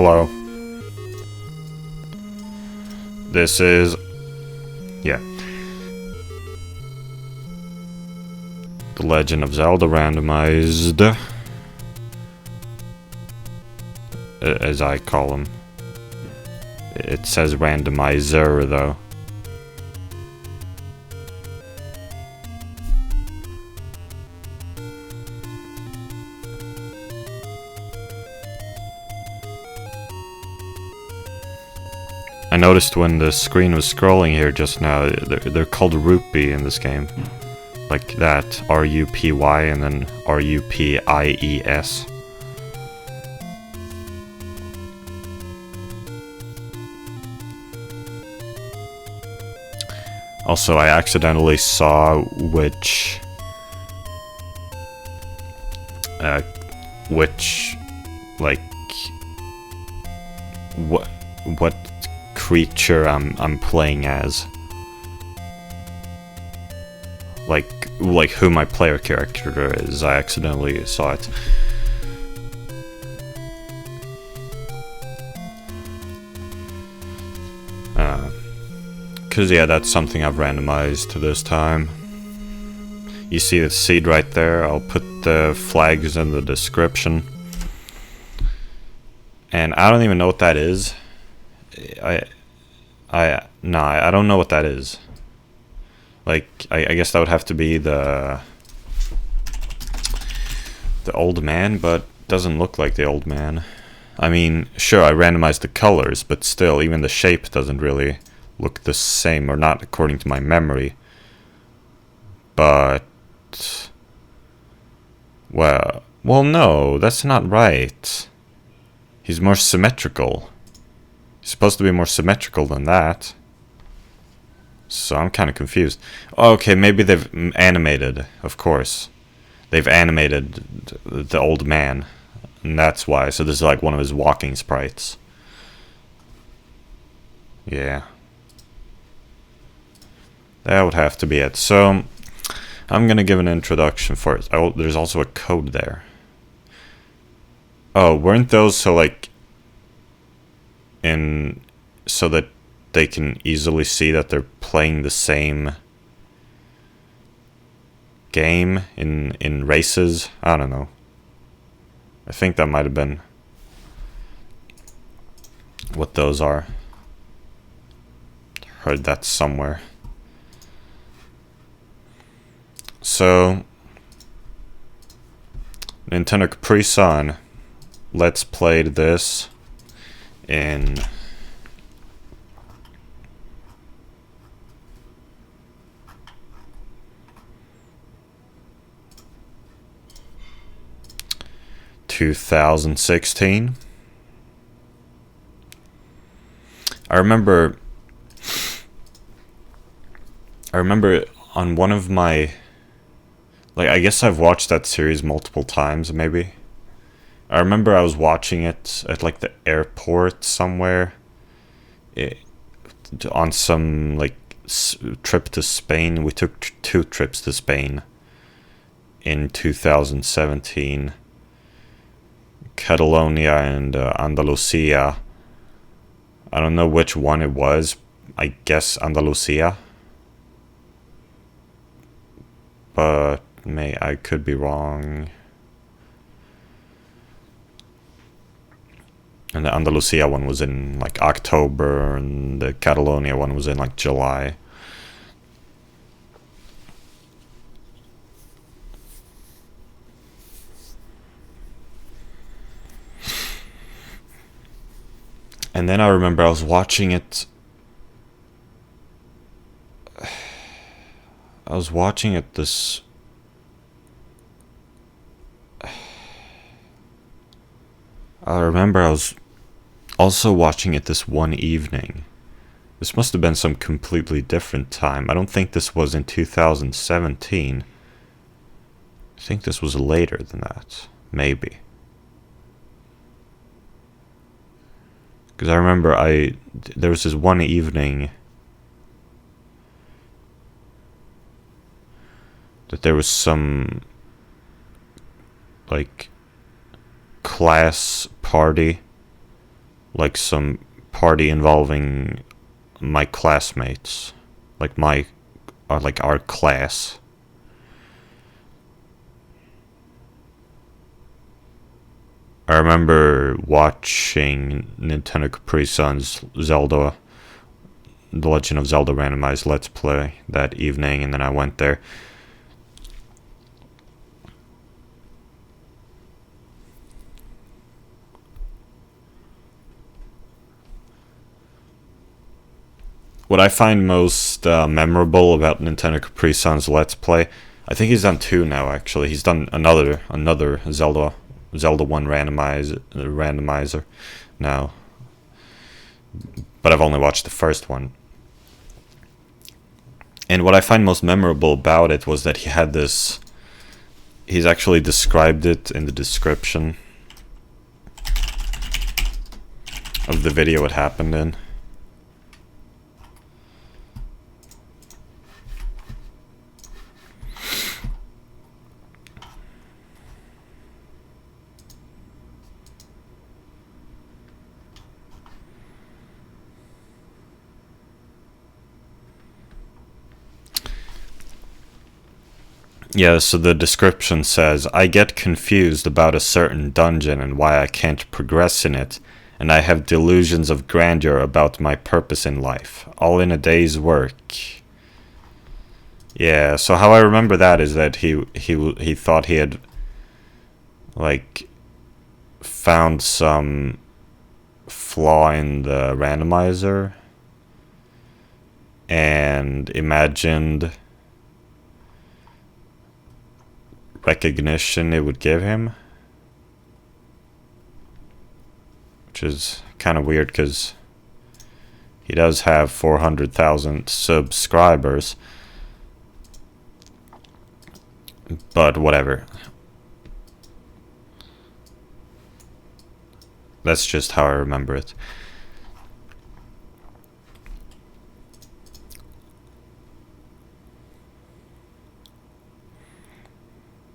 Hello. This is... yeah. The Legend of Zelda Randomized. As I call him. It says Randomizer, though. I noticed when the screen was scrolling here just now, they're called Rupee in this game. Like that, R-U-P-Y and then R-U-P-I-E-S. Also, I accidentally saw which, like, what creature I'm playing as. Like who my player character is. I accidentally saw it. Cause yeah, that's something I've randomized this time. You see the seed right there. I'll put the flags in the description. And I don't even know what that is. I don't know what that is. Like, I guess that would have to be the old man, but doesn't look like the old man. I mean, sure, I randomized the colors, but still, even the shape doesn't really look the same, or not according to my memory. But, well, no, that's not right. He's more symmetrical. He's supposed to be more symmetrical than that. So I'm kind of confused. Okay, maybe they've animated, of course. They've animated the old man. And that's why. So this is like one of his walking sprites. Yeah. That would have to be it. So, I'm gonna give an introduction for it. Oh, there's also a code there. Oh, weren't those so like... so that they can easily see that they're playing the same game in races? I don't know. I think that might have been what those are. Heard that somewhere. So, Nintendo Capri Sun Let's Played this in 2016. I remember on one of my, like, I guess I've watched that series multiple times, maybe. I remember I was watching it at, like, the airport somewhere. On some, like, trip to Spain. We took 2 trips to Spain in 2017. Catalonia and Andalusia. I don't know which one it was. I guess Andalusia. But I could be wrong. And the Andalusia one was in like October, and the Catalonia one was in like July. And then I remember I was watching it. This. I remember I was also watching it this one evening. This must have been some completely different time. I don't think this was in 2017. I think this was later than that. Maybe. Because I remember there was this one evening that there was some, like, class party like some party involving my classmates, like our class. I remember watching Nintendo Capri Sun's Zelda, The Legend of Zelda Randomized Let's Play that evening, and then I went there. What I find most memorable about Nintendo Capri Sun's Let's Play, I think he's done 2 now actually. He's done another Zelda 1 randomizer now. But I've only watched the first one. And what I find most memorable about it was that he had this... He's actually described it in the description of the video it happened in. Yeah, so the description says, I get confused about a certain dungeon and why I can't progress in it, and I have delusions of grandeur about my purpose in life, all in a day's work. Yeah, so how I remember that is that he thought he had, like, found some flaw in the randomizer, and imagined recognition it would give him, which is kind of weird because he does have 400,000 subscribers, but whatever. That's just how I remember it.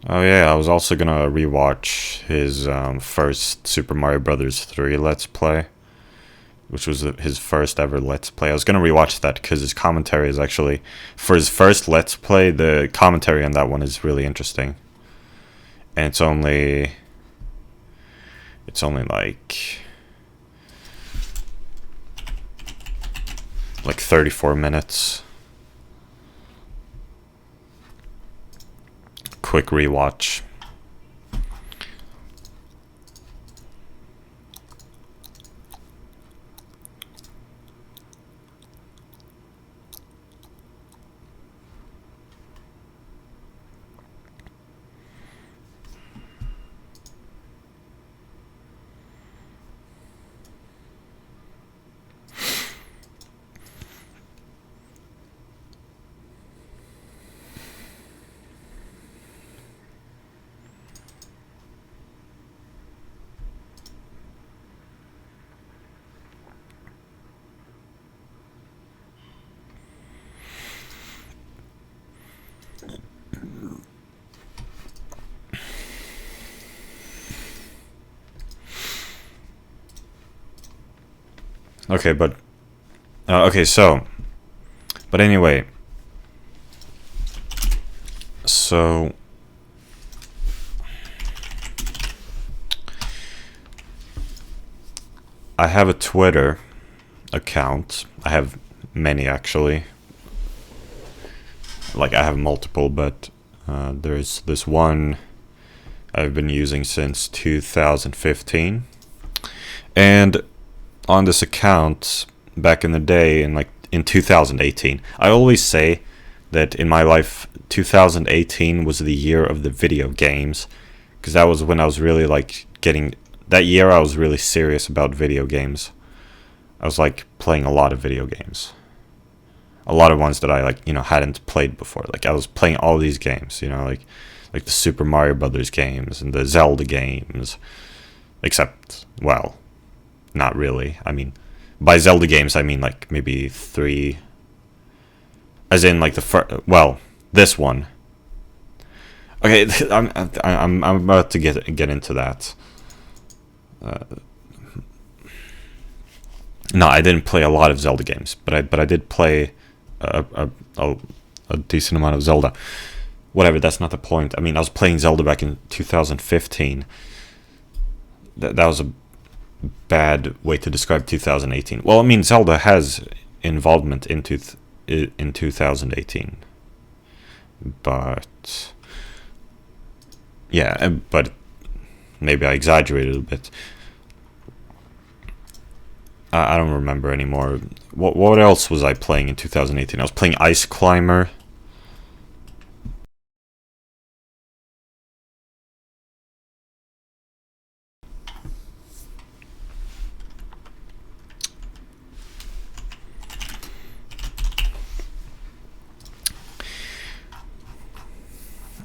Oh yeah, I was also gonna rewatch his first Super Mario Bros. 3 Let's Play, which was his first ever Let's Play. I was gonna rewatch that because his commentary is actually, for his first Let's Play, the commentary on that one is really interesting. And it's only like 34 minutes. Quick rewatch. Okay, but but anyway, so I have a Twitter account. I have many actually. Like I have multiple, but there's this one I've been using since 2015, and on this account back in the day, in 2018, I always say that in my life 2018 was the year of the video games, because that was when I was really that year I was really serious about video games. I was like playing a lot of video games, a lot of ones that I hadn't played before. Like I was playing all these games, like the Super Mario Brothers games and the Zelda games, except, well, not really. I mean, by Zelda games, I mean like maybe 3, as in like the first. Well, this one. Okay, I'm about to get into that. No, I didn't play a lot of Zelda games, but I did play a decent amount of Zelda. Whatever, that's not the point. I mean, I was playing Zelda back in 2015. That was a bad way to describe 2018. Well, I mean, Zelda has involvement in 2018, but yeah, but maybe I exaggerated a bit. I don't remember anymore. What else was I playing in 2018? I was playing Ice Climber.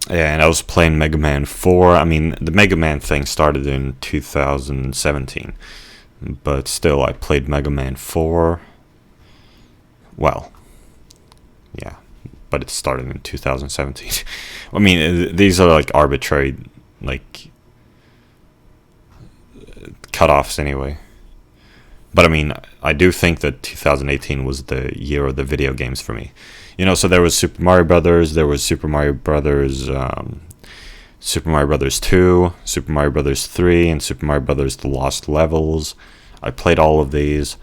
Yeah, and I was playing Mega Man 4. I mean, the Mega Man thing started in 2017. But still, I played Mega Man 4. Well, yeah, but it started in 2017. I mean, these are like arbitrary, like, cutoffs anyway. But I mean, I do think that 2018 was the year of the video games for me. You know, so there was Super Mario Brothers, there was Super Mario Brothers, Super Mario Brothers 2, Super Mario Brothers 3, and Super Mario Brothers The Lost Levels. I played all of these.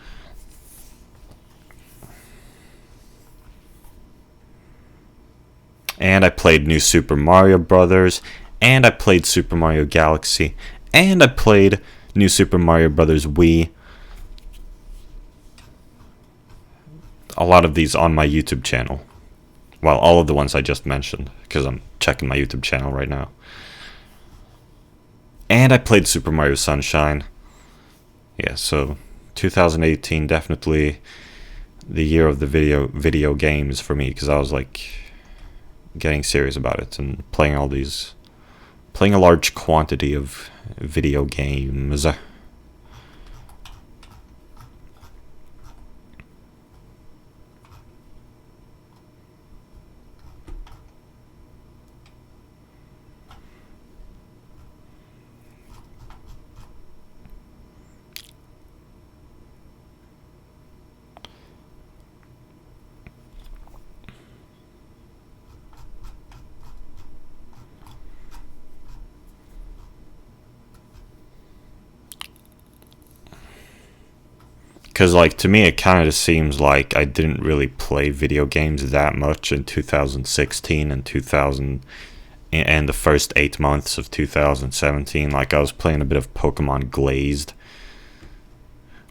And I played New Super Mario Brothers, and I played Super Mario Galaxy, and I played New Super Mario Brothers Wii. A lot of these on my YouTube channel. Well, all of the ones I just mentioned, because I'm checking my YouTube channel right now. And I played Super Mario Sunshine. Yeah, so 2018 definitely the year of the video games for me, because I was like getting serious about it and playing a large quantity of video games. Because, like, to me, it kind of seems like I didn't really play video games that much in 2016 and 2000 and the first 8 months of 2017. Like, I was playing a bit of Pokemon Glazed.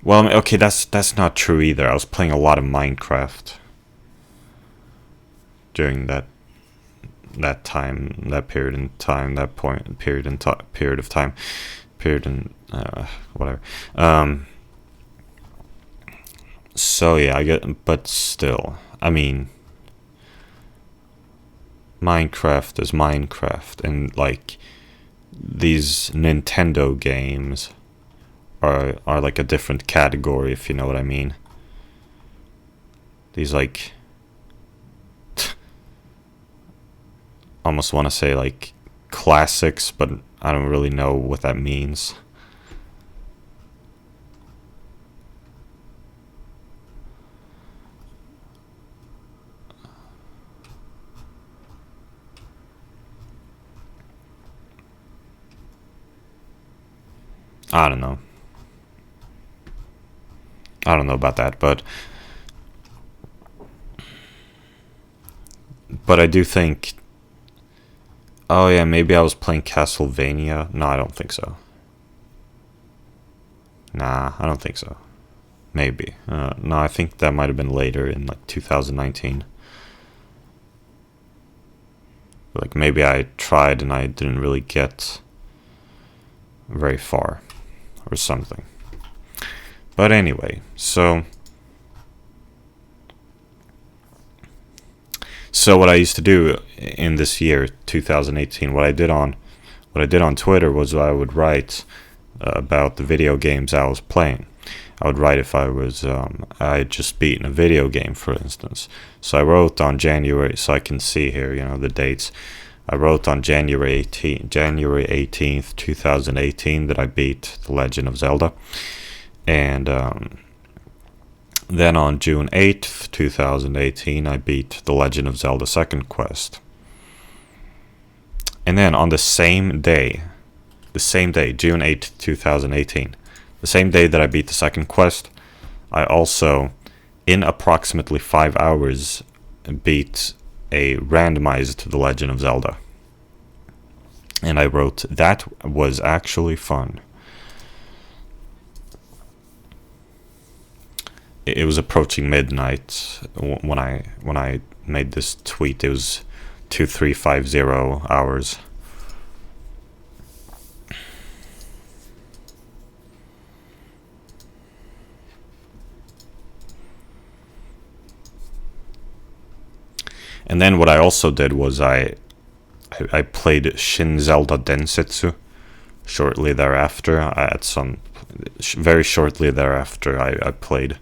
Well, I mean, okay, that's not true either. I was playing a lot of Minecraft during that time, that period in time, that point, period in period of time, period in whatever. So yeah, I get, but still, I mean, Minecraft is Minecraft, and like these Nintendo games are like a different category, if you know what I mean. These like almost want to say like classics, but I don't really know what that means. I don't know. I don't know about that, but I do think. Oh yeah, maybe I was playing Castlevania. No, I don't think so. Nah, I don't think so. Maybe. No, I think that might have been later in like 2019. Like maybe I tried and I didn't really get very far or something. But anyway, so what I used to do in this year 2018, what I did on Twitter was I would write about the video games I was playing. I would write if I had just beaten a video game, for instance. So I wrote on January, so I can see here, you know, the dates. I wrote on January 18th, 2018, that I beat The Legend of Zelda. And Then on June 8th, 2018, I beat The Legend of Zelda Second Quest. And then on the same day, June 8th, 2018, the same day that I beat the second quest, I also, in approximately 5 hours, beat a randomized The Legend of Zelda. And I wrote, that was actually fun. It was approaching midnight when I made this tweet. It was 2350 hours. And then what I also did was I played Shin Zelda Densetsu shortly thereafter. Very shortly thereafter, I played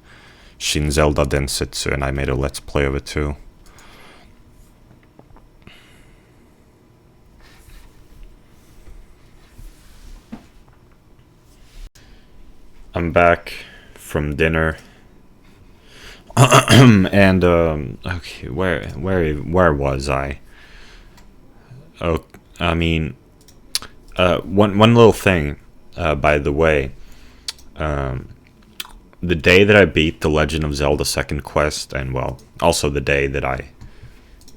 Shin Zelda Densetsu, and I made a let's play of it too. I'm back from dinner. And okay, where was I? Oh, I mean, one little thing, by the way. The day that I beat The Legend of Zelda Second Quest, and well, also the day that I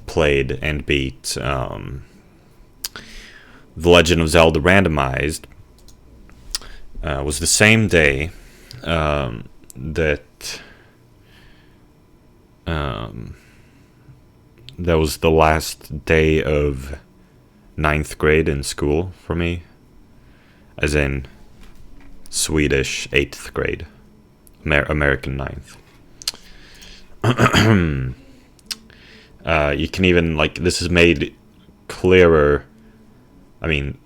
played and beat The Legend of Zelda Randomized, was the same day that was the last day of 9th grade in school for me, as in Swedish 8th grade, American 9th. You can even, like, this is made clearer. I mean,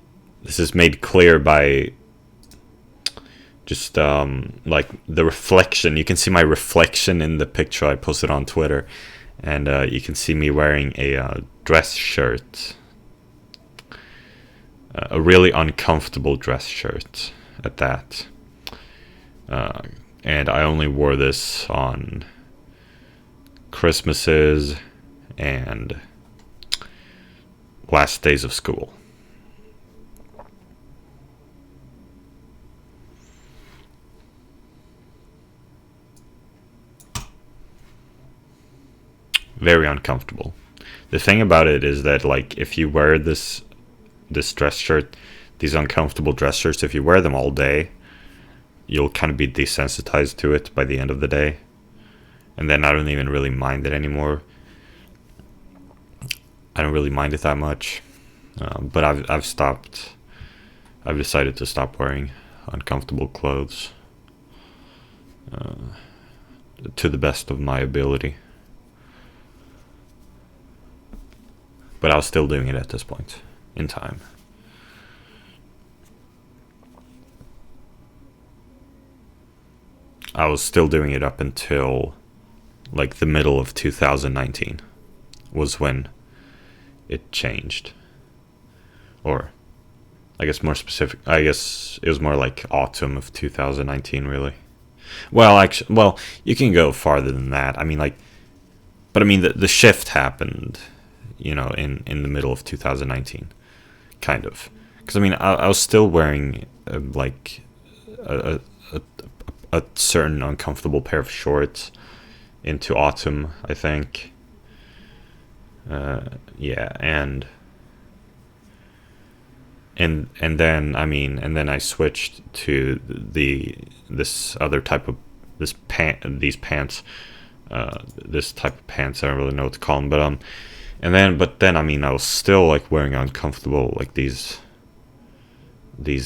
this is made clear by just like the reflection. You can see my reflection in the picture I posted on Twitter, and you can see me wearing a dress shirt, a really uncomfortable dress shirt at that. And I only wore this on Christmases and last days of school. Very uncomfortable. The thing about it is that, like, if you wear this dress shirt, these uncomfortable dress shirts, if you wear them all day, you'll kind of be desensitized to it by the end of the day. And then I don't even really mind it anymore. I don't really mind it that much. But I've decided to stop wearing uncomfortable clothes to the best of my ability. But I was still doing it at this point in time. I was still doing it up until like the middle of 2019 was when it changed. Or I guess more specific, I guess it was more like autumn of 2019 really. Well, actually, well, you can go farther than that. I mean, like, but I mean the shift happened, you know, in the middle of 2019, kind of. Because I mean, I was still wearing like a certain uncomfortable pair of shorts into autumn, I think. Yeah, and then I switched to this other type of these pants. This type of pants, I don't really know what to call them, but then I mean, I was still like wearing uncomfortable, like these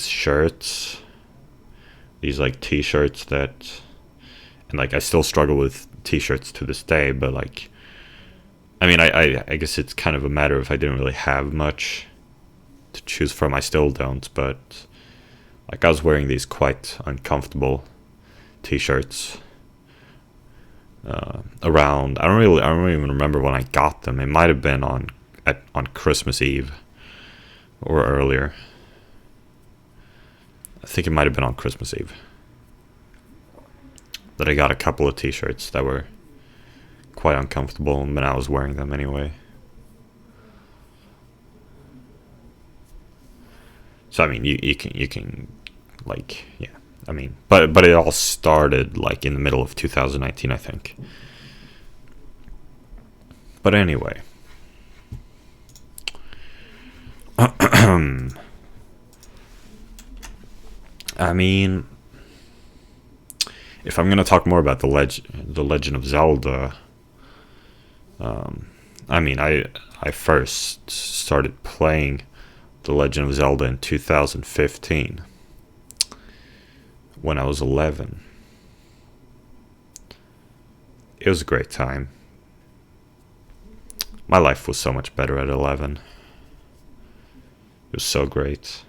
shirts, these like t-shirts that, and like I still struggle with t-shirts to this day, but like, I mean, I guess it's kind of a matter of I didn't really have much to choose from. I still don't, but like I was wearing these quite uncomfortable t-shirts around. I don't even remember when I got them. It might have been on Christmas Eve or earlier. I think it might have been on Christmas Eve. that I got a couple of t-shirts that were quite uncomfortable when I was wearing them anyway. So I mean, you can like, yeah. I mean, but it all started like in the middle of 2019, I think. But anyway, I mean, if I'm gonna talk more about the Legend of Zelda, I mean, I first started playing The Legend of Zelda in 2015 when I was 11. It was a great time. My life was so much better at 11. It was so great.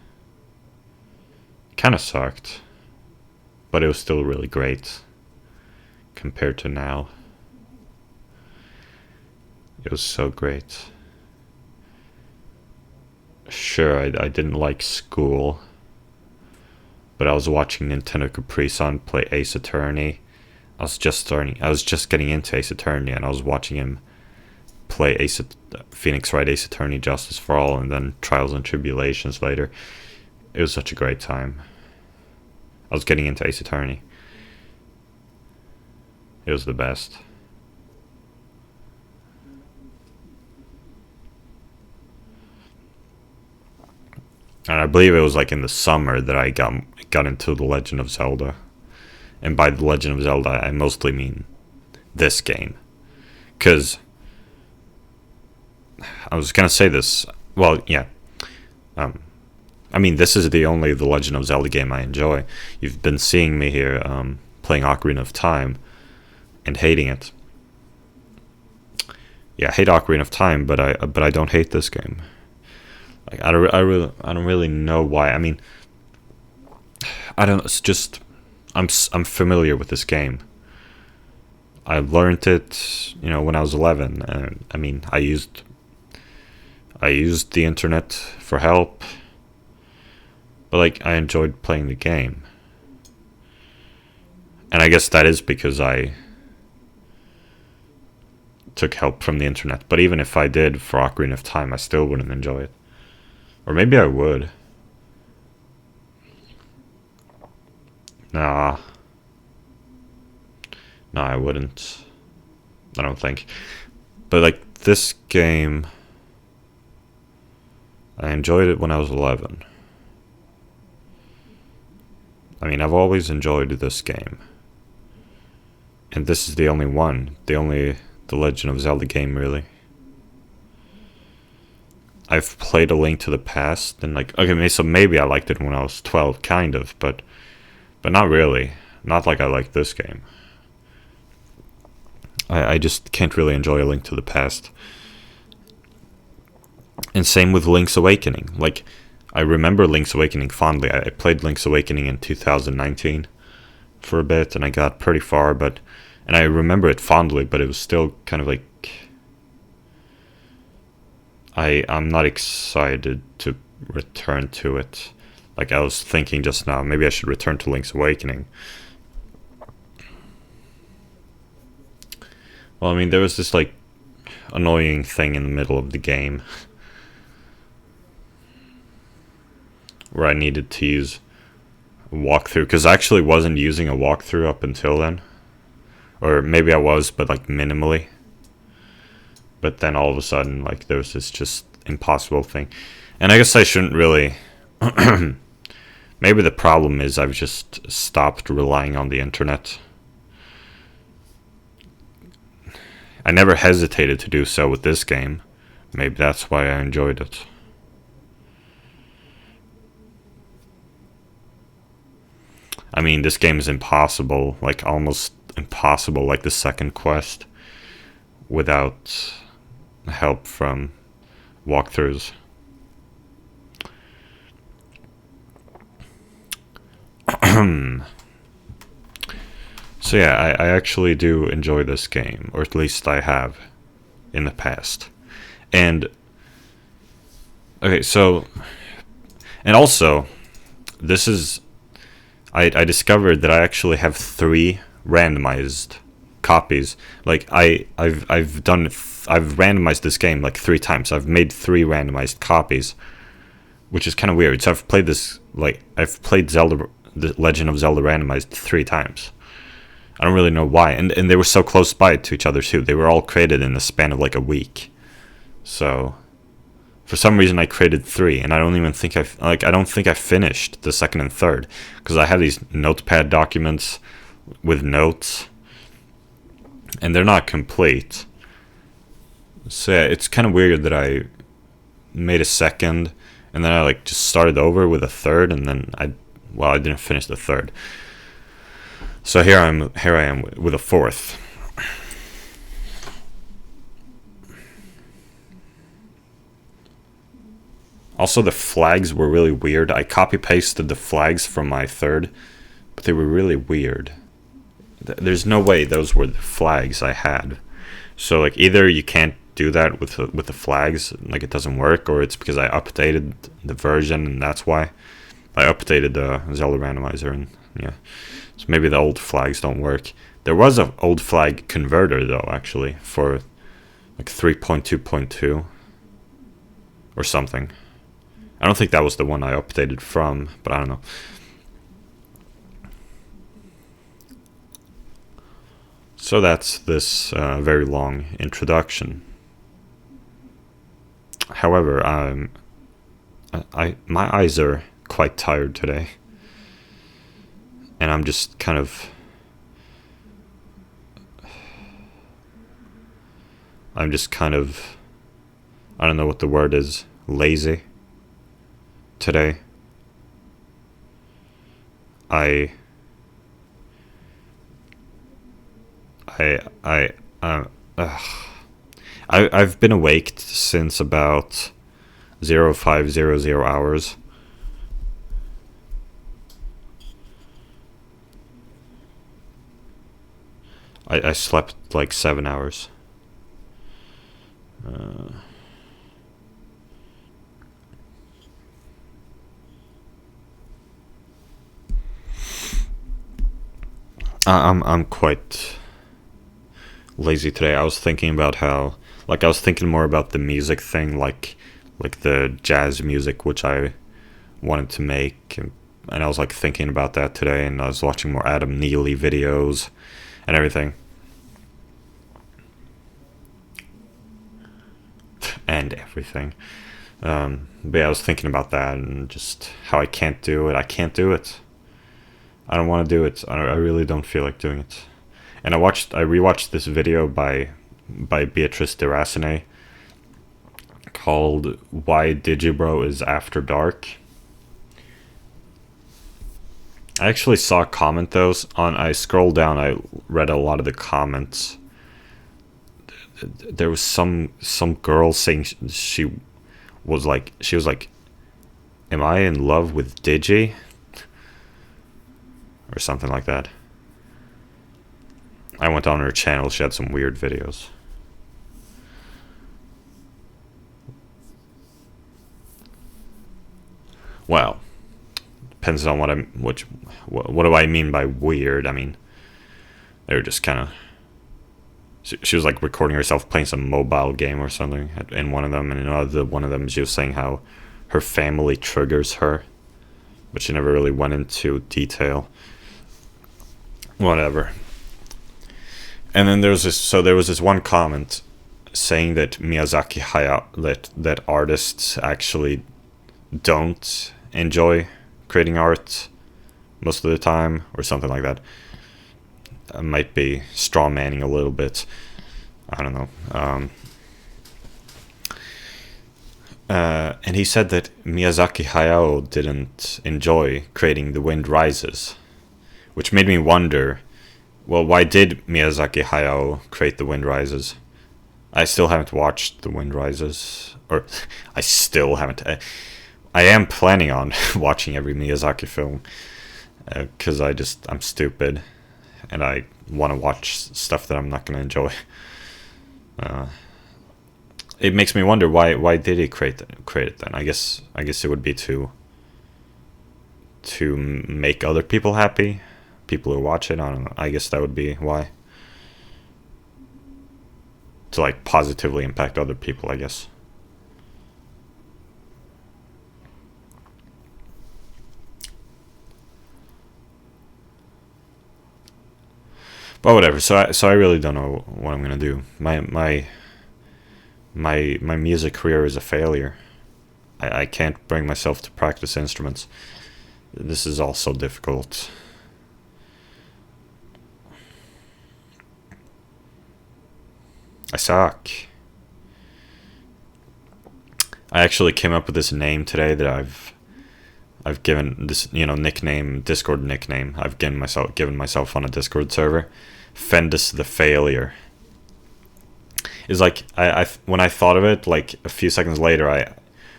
Kind of sucked, but it was still really great compared to now. It was so great. Sure, I didn't like school, but I was watching Nintendo Capri-san play Ace Attorney. I was just getting into Ace Attorney, and I was watching him play Phoenix Wright Ace Attorney Justice for All, and then Trials and Tribulations later. It was such a great time. I was getting into Ace Attorney. It was the best. And I believe it was like in the summer that I got into The Legend of Zelda. And by The Legend of Zelda, I mostly mean this game. Because I was going to say this. Well, yeah. I mean, this is the only The Legend of Zelda game I enjoy. You've been seeing me here playing Ocarina of Time and hating it. Yeah, I hate Ocarina of Time, but I don't hate this game. Like, I don't really know why. I mean, I don't. It's just I'm familiar with this game. I learned it, when I was 11. And I mean, I used the internet for help. But like, I enjoyed playing the game. And I guess that is because I took help from the internet. But even if I did for Ocarina of Time, I still wouldn't enjoy it. Or maybe I would. Nah, I wouldn't. I don't think. But like, this game, I enjoyed it when I was 11. I mean, I've always enjoyed this game. And this is the only one. The Legend of Zelda game, really. I've played A Link to the Past, and like, okay, so maybe I liked it when I was 12, kind of, but not really. Not like I like this game. I just can't really enjoy A Link to the Past. And same with Link's Awakening. Like, I remember Link's Awakening fondly. I played Link's Awakening in 2019 for a bit, and I got pretty far, and I remember it fondly, but it was still kind of like, I'm not excited to return to it. Like, I was thinking just now, maybe I should return to Link's Awakening. Well, I mean, there was this, like, annoying thing in the middle of the game where I needed to use a walkthrough, because I actually wasn't using a walkthrough up until then. Or maybe I was, but, like, minimally. But then all of a sudden, like, there was this just impossible thing. And I guess I shouldn't really... Maybe the problem is I've just stopped relying on the internet. I never hesitated to do so with this game. Maybe that's why I enjoyed it. I mean, this game is impossible, like almost impossible, like the second quest, without help from walkthroughs. So yeah, I actually do enjoy this game, or at least I have in the past. And okay, so, and also, this is, I discovered that I actually have 3 randomized copies. Like I've randomized this game like 3 times. I've made 3 randomized copies, which is kind of weird. So I've played Zelda, The Legend of Zelda randomized 3 times. I don't really know why, and they were so close by to each other too. They were all created in the span of like a week. So for some reason I created 3, and I don't think I finished the second and third, because I have these notepad documents with notes, and they're not complete. So yeah, it's kind of weird that I made a second, and then I like just started over with a third, and then I didn't finish the third. So here I am with a fourth. Also, the flags were really weird. I copy pasted the flags from my third, but they were really weird. There's no way those were the flags I had. So like either you can't do that with the flags, like it doesn't work, or it's because I updated the version and that's why. I updated the Zelda randomizer, and yeah. So maybe the old flags don't work. There was an old flag converter though, actually, for like 3.2.2 or something. I don't think that was the one I updated from, but I don't know. So that's this very long introduction. However, my eyes are quite tired today, and I'm just kind of I don't know what the word is, lazy today. I've been awake since about 0500 hours. I slept like 7 hours. I'm quite lazy today. I was thinking about I was thinking more about the music thing, like the jazz music, which I wanted to make, and I was like thinking about that today, and I was watching more Adam Neely videos and everything. But yeah, I was thinking about that and just how I can't do it. I can't do it. I don't want to do it. I really don't feel like doing it. And I rewatched this video by Beatrice de Racine called "Why Digibro is After Dark." I actually saw a comment though I scrolled down. I read a lot of the comments. There was some girl saying she was like, "Am I in love with Digi?" or something like that. I went on her channel. She had some weird videos. Well, depends on what do I mean by weird. I mean, they were just kind of. She was like recording herself playing some mobile game or something in one of them, and in another one of them she was saying how her family triggers her, but she never really went into detail. Whatever. And then there was this one comment saying that Miyazaki Hayao, that artists actually don't enjoy creating art most of the time, or something like that. I might be straw manning a little bit. I don't know. And he said that Miyazaki Hayao didn't enjoy creating The Wind Rises, which made me wonder, well, why did Miyazaki Hayao create The Wind Rises? I still haven't watched The Wind Rises, or I still haven't. I am planning on watching every Miyazaki film, because I'm stupid, and I want to watch stuff that I'm not going to enjoy. It makes me wonder why did he create it then? I guess it would be to make other people happy, people who watch it. I don't know. I guess that would be why. To like positively impact other people, I guess. But whatever. So I really don't know what I'm gonna do. My music career is a failure. I can't bring myself to practice instruments. This is all so difficult. I suck. I actually came up with this name today that I've given this, nickname, Discord nickname. I've given myself on a Discord server. Fendus the Failure. Is like I when I thought of it, like a few seconds later,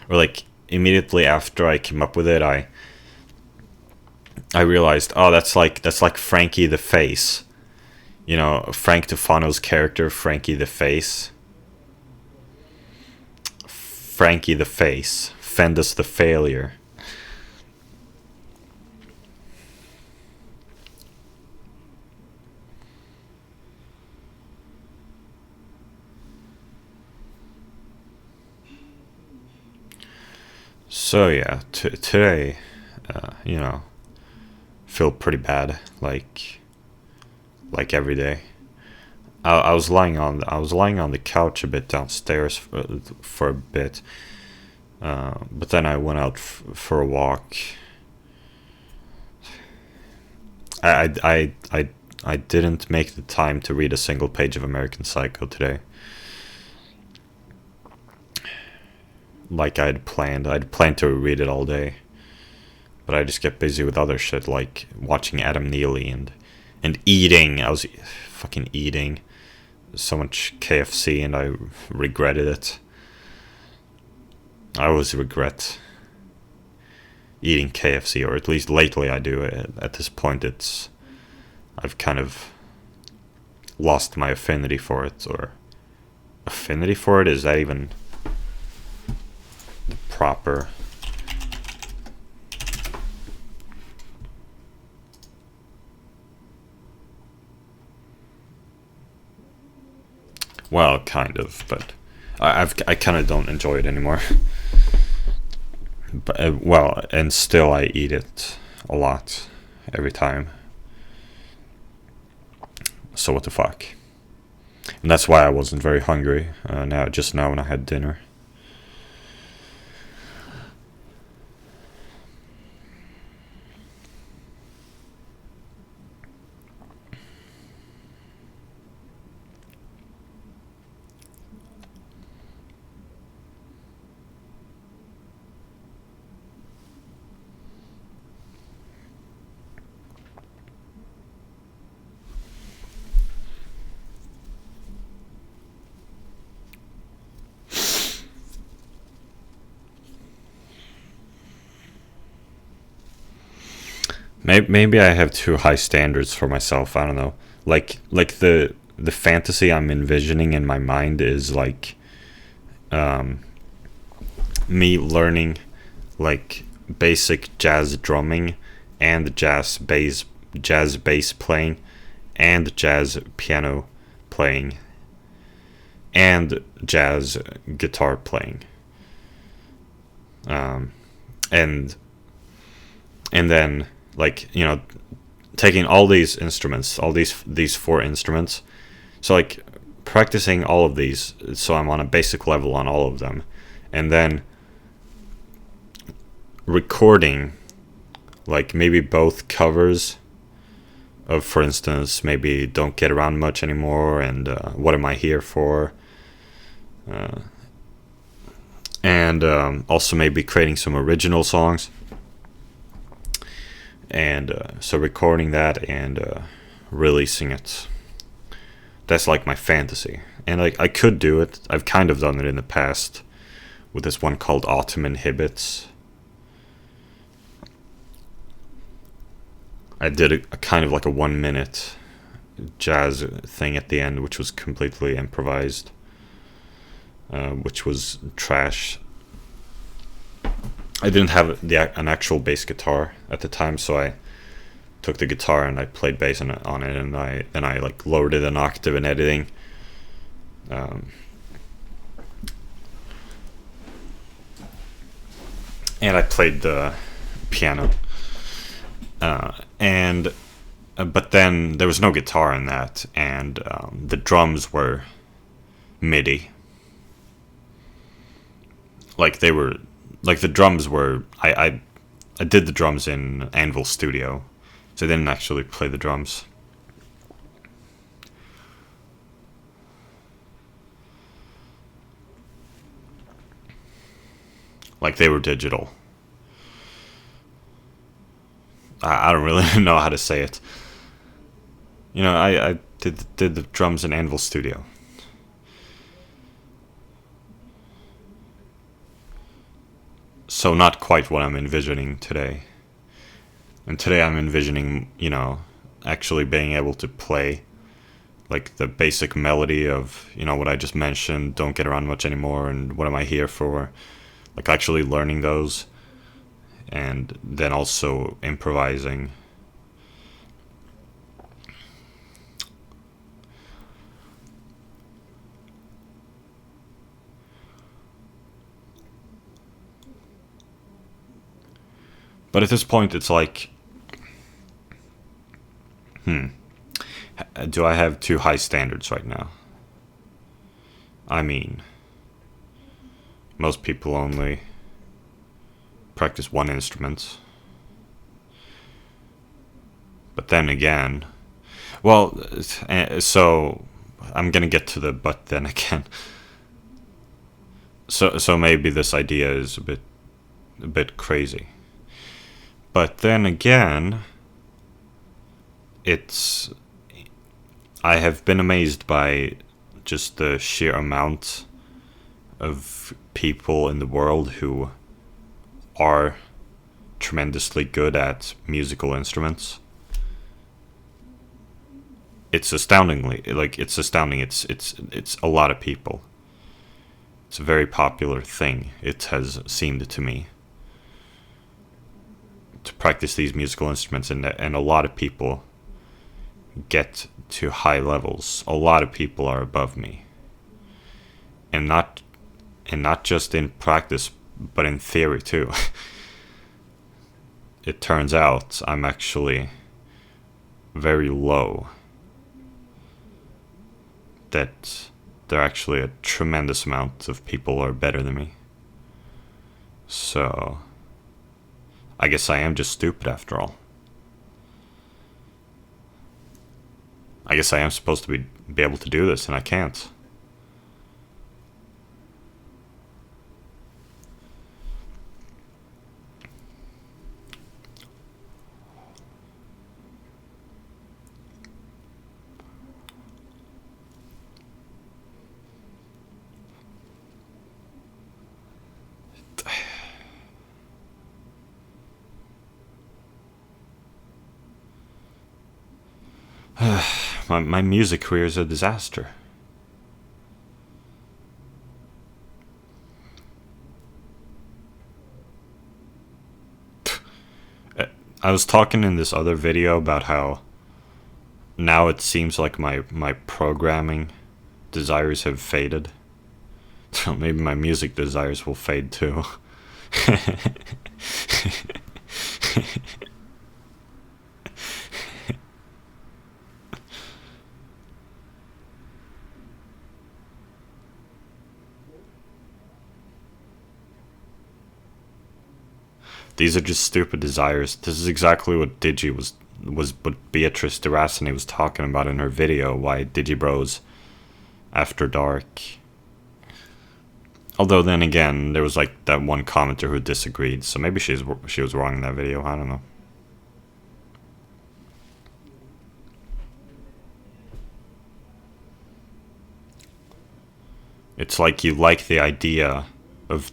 or like immediately after I came up with it, I realized, oh, that's like Frankie the Face. Frank Tufano's character, Frankie the Face. Frankie the Face. Fendus the Failure. So yeah, today, feel pretty bad, like every day. I was lying on the couch a bit downstairs for a bit, but then I went out for a walk. I didn't make the time to read a single page of American Psycho today. Like I'd planned to read it all day, but I just get busy with other shit, like watching Adam Neely and eating. I was fucking eating so much KFC, and I regretted it. I always regret eating KFC, or at least lately I do. At this point, I've kind of lost my affinity for it, or affinity for it. Is that even the proper? Well, kind of, but I kind of don't enjoy it anymore. But and still I eat it a lot every time. So what the fuck? And that's why I wasn't very hungry just now when I had dinner. Maybe I have too high standards for myself. I don't know. Like the fantasy I'm envisioning in my mind is like me learning like basic jazz drumming and jazz bass playing and jazz piano playing and jazz guitar playing. And then like taking all these instruments, all these four instruments, so like practicing all of these, so I'm on a basic level on all of them, and then recording like maybe both covers of, for instance, maybe Don't Get Around Much Anymore and What Am I Here For, and also maybe creating some original songs. And so recording that and releasing it. That's like my fantasy. And I could do it. I've kind of done it in the past with this one called Autumn Inhibits. I did a kind of like a 1 minute jazz thing at the end, which was completely improvised, which was trash. I didn't have an actual bass guitar at the time, so I took the guitar and I played bass on it, and I like lowered it an octave in editing. And I played the piano, and but then there was no guitar in that, and the drums were MIDI. Like they were, like the drums were. I did the drums in Anvil Studio, so I didn't actually play the drums. Like they were digital. I don't really know how to say it. You know, I did the drums in Anvil Studio. So not quite what I'm envisioning today. And today I'm envisioning, you know, actually being able to play like the basic melody of, you know, what I just mentioned, Don't Get Around Much Anymore, and What Am I Here For? Like actually learning those, and then also improvising. But at this point, it's like, do I have too high standards right now? I mean, most people only practice one instrument. But then again, well, so I'm gonna get to the but then again. So maybe this idea is a bit crazy. But then again, I have been amazed by just the sheer amount of people in the world who are tremendously good at musical instruments. It's astounding. It's a lot of people. It's a very popular thing, it has seemed to me, to practice these musical instruments, and a lot of people get to high levels. A lot of people are above me, and not just in practice, but in theory too. It turns out I'm actually very low. That there are actually a tremendous amount of people who are better than me. So I guess I am just stupid after all. I guess I am supposed to be able to do this, and I can't. My music career is a disaster. I was talking in this other video about how now it seems like my programming desires have faded. So maybe my music desires will fade too. These are just stupid desires. This is exactly what Digi was what Beatrice DeRassany was talking about in her video, why Digibros After Dark. Although then again, there was like that one commenter who disagreed, so maybe she was wrong in that video, I don't know. It's like you like the idea of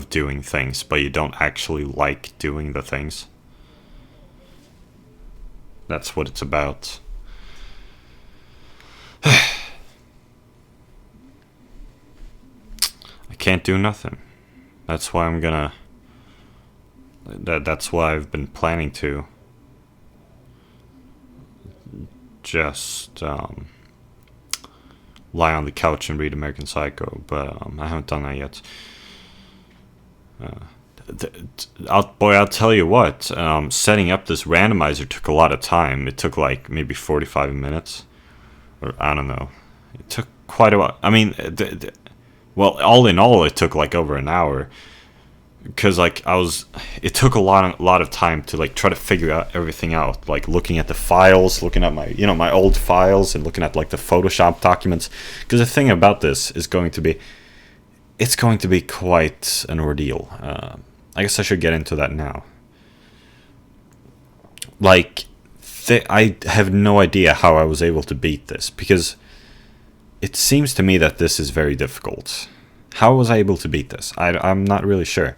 doing things, but you don't actually like doing the things. That's what it's about. I can't do nothing. That's why I'm gonna... That's why I've been planning to just lie on the couch and read American Psycho, but I haven't done that yet. I'll tell you what, setting up this randomizer took a lot of time. It took like maybe 45 minutes, or I don't know. It took quite a while. I mean, well, all in all, it took like over an hour. Because like it took a lot of time to like try to figure out everything out. Like looking at the files, looking at my old files, and looking at like the Photoshop documents. Because the thing about this is it's going to be quite an ordeal. I guess I should get into that now. Like, I have no idea how I was able to beat this, because it seems to me that this is very difficult. How was I able to beat this? I'm not really sure.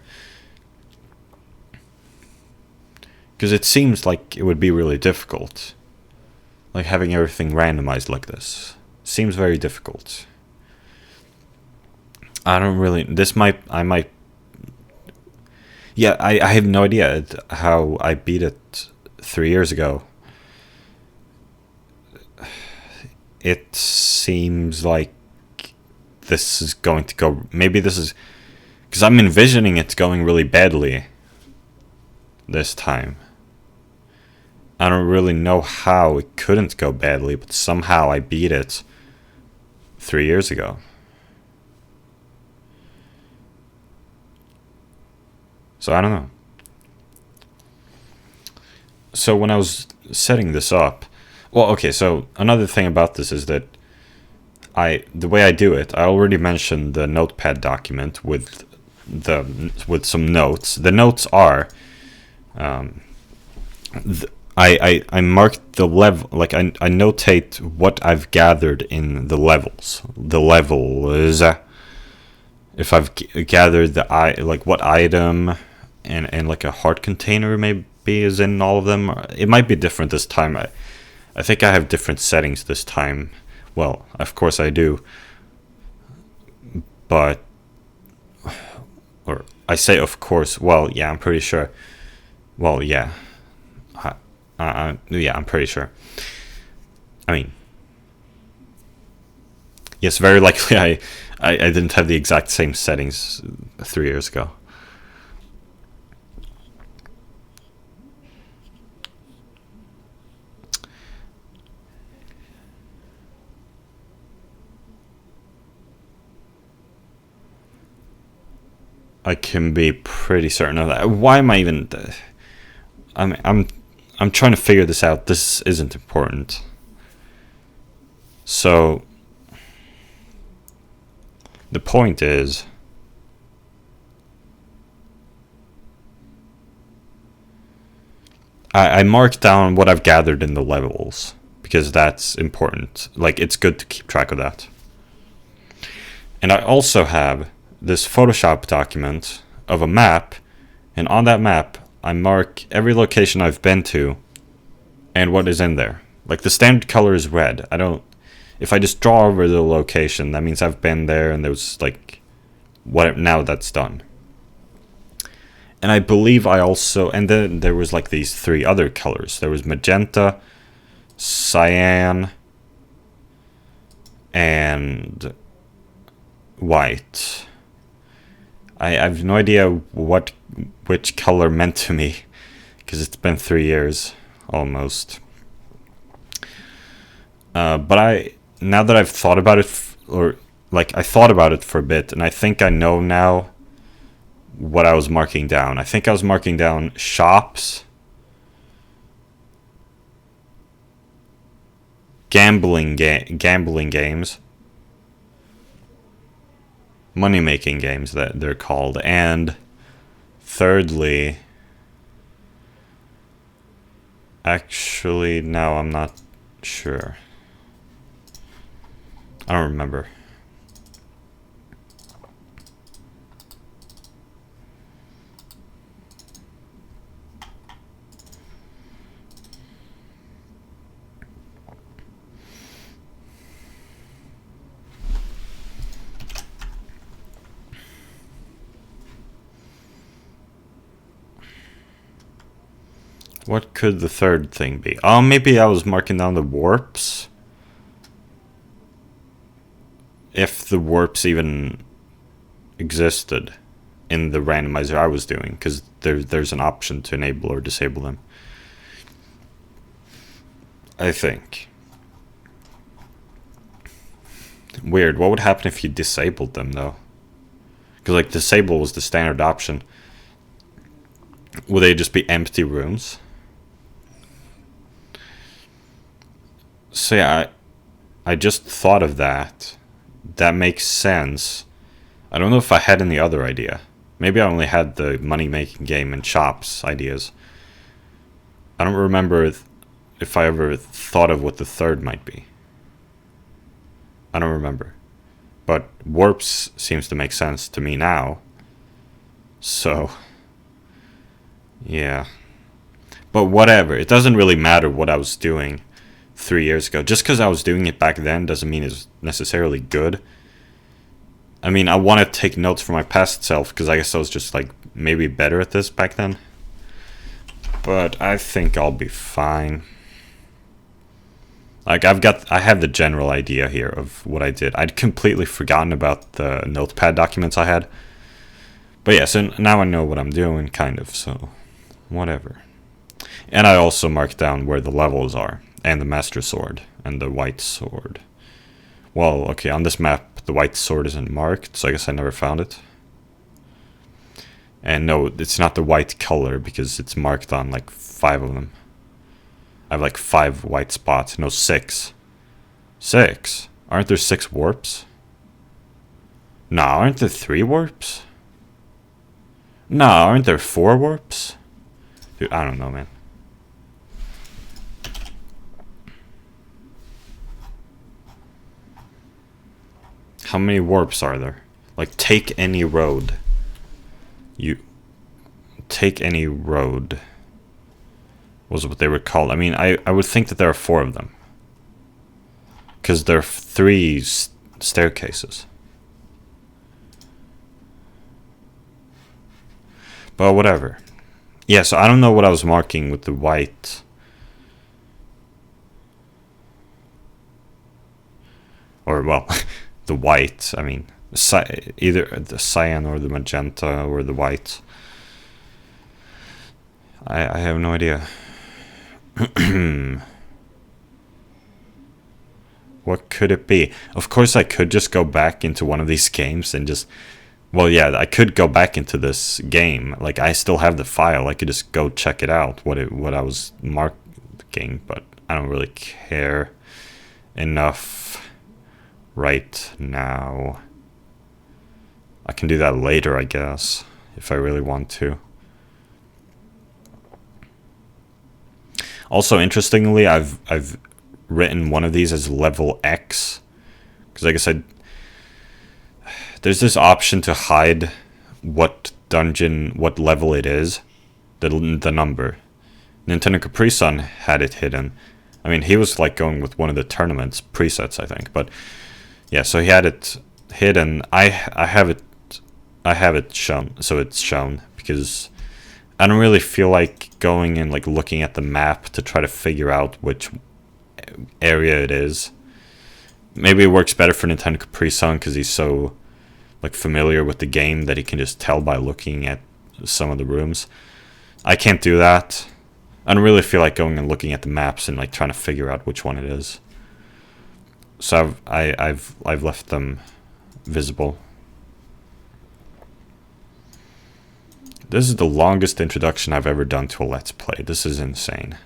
Because it seems like it would be really difficult. Like having everything randomized like this. Seems very difficult. I might... Yeah, I have no idea how I beat it 3 years ago. It seems like this is going to go... Maybe this is... Because I'm envisioning it going really badly this time. I don't really know how it couldn't go badly, but somehow I beat it 3 years ago. So I don't know. So when I was setting this up... Well, okay, so another thing about this is that the way I do it, I already mentioned the notepad document with some notes. The notes are... I marked the level, like I notate what I've gathered in the levels. The level is if I've gathered like what item and like a heart container maybe is in all of them. It might be different this time. I think I have different settings this time. Well, of course I do. But, or I say of course. Well, yeah, I'm pretty sure. Well, yeah. Yeah, I'm pretty sure. I mean, yes, very likely I didn't have the exact same settings 3 years ago. I can be pretty certain of that. Why am I even... I'm trying to figure this out. This isn't important. So, the point is, I marked down what I've gathered in the levels, because that's important. Like, it's good to keep track of that. And I also have this Photoshop document of a map, and on that map, I mark every location I've been to and what is in there. Like the standard color is red. If I just draw over the location, that means I've been there and there's like now that's done. And I believe I also, and then there was like these 3 other colors. There was magenta, cyan, and white. I have no idea which color meant to me, because it's been 3 years almost. But now that I've thought about it, I thought about it for a bit, and I think I know now what I was marking down. I think I was marking down shops, gambling games, money-making games that they're called, and thirdly, actually, no, I'm not sure. I don't remember. What could the third thing be? Oh, maybe I was marking down the warps? If the warps even existed in the randomizer I was doing, because there's an option to enable or disable them. I think. Weird. What would happen if you disabled them, though? Because, like, disable was the standard option. Would they just be empty rooms? So, yeah, I just thought of that. That makes sense. I don't know if I had any other idea. Maybe I only had the money-making game and shops ideas. I don't remember if I ever thought of what the third might be. I don't remember. But warps seems to make sense to me now. So, yeah. But whatever. It doesn't really matter what I was doing 3 years ago. Just because I was doing it back then doesn't mean it's necessarily good. I mean, I want to take notes from my past self because I guess I was just like maybe better at this back then. But I think I'll be fine. Like, I have the general idea here of what I did. I'd completely forgotten about the notepad documents I had. But yeah, so now I know what I'm doing, kind of, so whatever. And I also marked down where the levels are, and the Master Sword, and the White Sword. Well, okay, on this map, the White Sword isn't marked, so I guess I never found it. And no, it's not the white color, because it's marked on, like, 5 of them. I have like 5 white spots. No, 6. 6? Aren't there 6 warps? No, aren't there 3 warps? No, aren't there 4 warps? Dude, I don't know, man. How many warps are there? Like, take any road. Take any road. Was what they were called. I mean, I would think that there are 4 of them. Because there are 3 staircases. But whatever. Yeah, so I don't know what I was marking with the white. Or, well, the white. I mean, either the cyan or the magenta or the white. I have no idea. What could it be? Of course I could just go back into one of these games and just... Well, yeah, I could go back into this game. Like, I still have the file. I could just go check it out, what I was marking, but I don't really care enough right now. I can do that later, I guess, if I really want to. Also, interestingly, I've written one of these as level X, because like I said, there's this option to hide what dungeon, what level it is, the number. Nintendo Capri Sun had it hidden. I mean, he was like going with one of the tournaments presets, I think, but yeah, so he had it hidden. I have it shown, so it's shown because I don't really feel like going and like looking at the map to try to figure out which area it is. Maybe it works better for Nintendo Capri Sun because he's so like familiar with the game that he can just tell by looking at some of the rooms. I can't do that. I don't really feel like going and looking at the maps and like trying to figure out which one it is. So I've left them visible. This is the longest introduction I've ever done to a Let's Play. This is insane.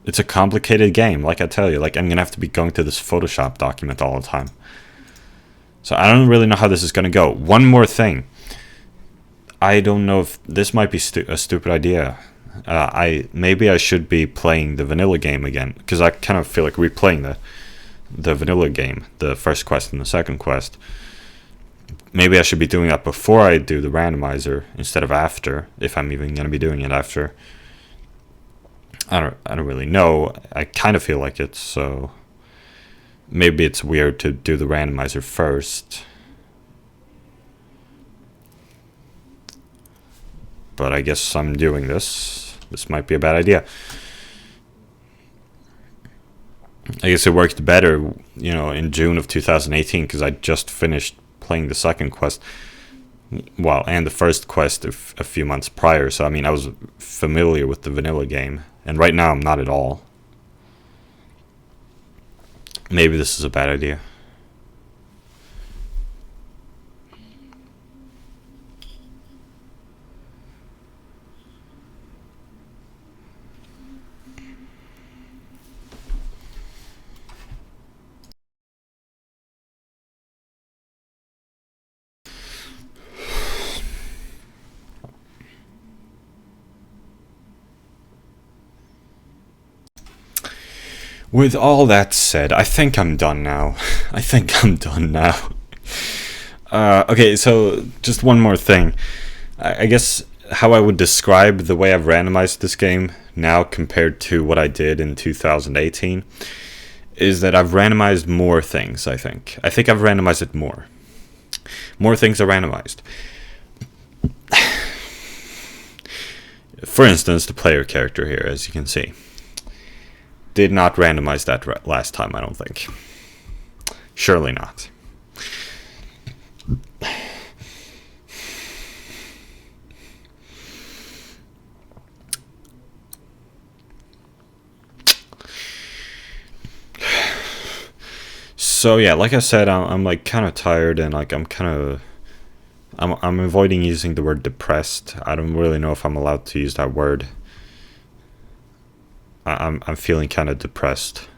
It's a complicated game, like I tell you. Like, I'm going to have to be going to this Photoshop document all the time. So I don't really know how this is going to go. One more thing. I don't know if this might be a stupid idea. Maybe I should be playing the vanilla game again. Because I kind of feel like replaying the vanilla game. The first quest and the second quest. Maybe I should be doing that before I do the randomizer instead of after, if I'm even going to be doing it after. I don't really know. I kind of feel like it, so maybe it's weird to do the randomizer first. but I guess I'm doing this. This might be a bad idea. I guess it worked better, you know, in June of 2018 because I just finished playing the second quest. Well, and the first quest a few months prior. So, I mean, I was familiar with the vanilla game. And right now, I'm not at all. Maybe this is a bad idea. With all that said, I think I'm done now. I think I'm done now. Okay, so just one more thing. I guess how I would describe the way I've randomized this game now compared to what I did in 2018 is that I've randomized more things, I think. I think I've randomized it more. More things are randomized. For instance, the player character here, as you can see. Did not randomize that last time, I don't think. Surely not. So yeah, like I said, I'm like kind of tired and like I'm avoiding using the word depressed. I don't really know if I'm allowed to use that word. I'm feeling kind of depressed.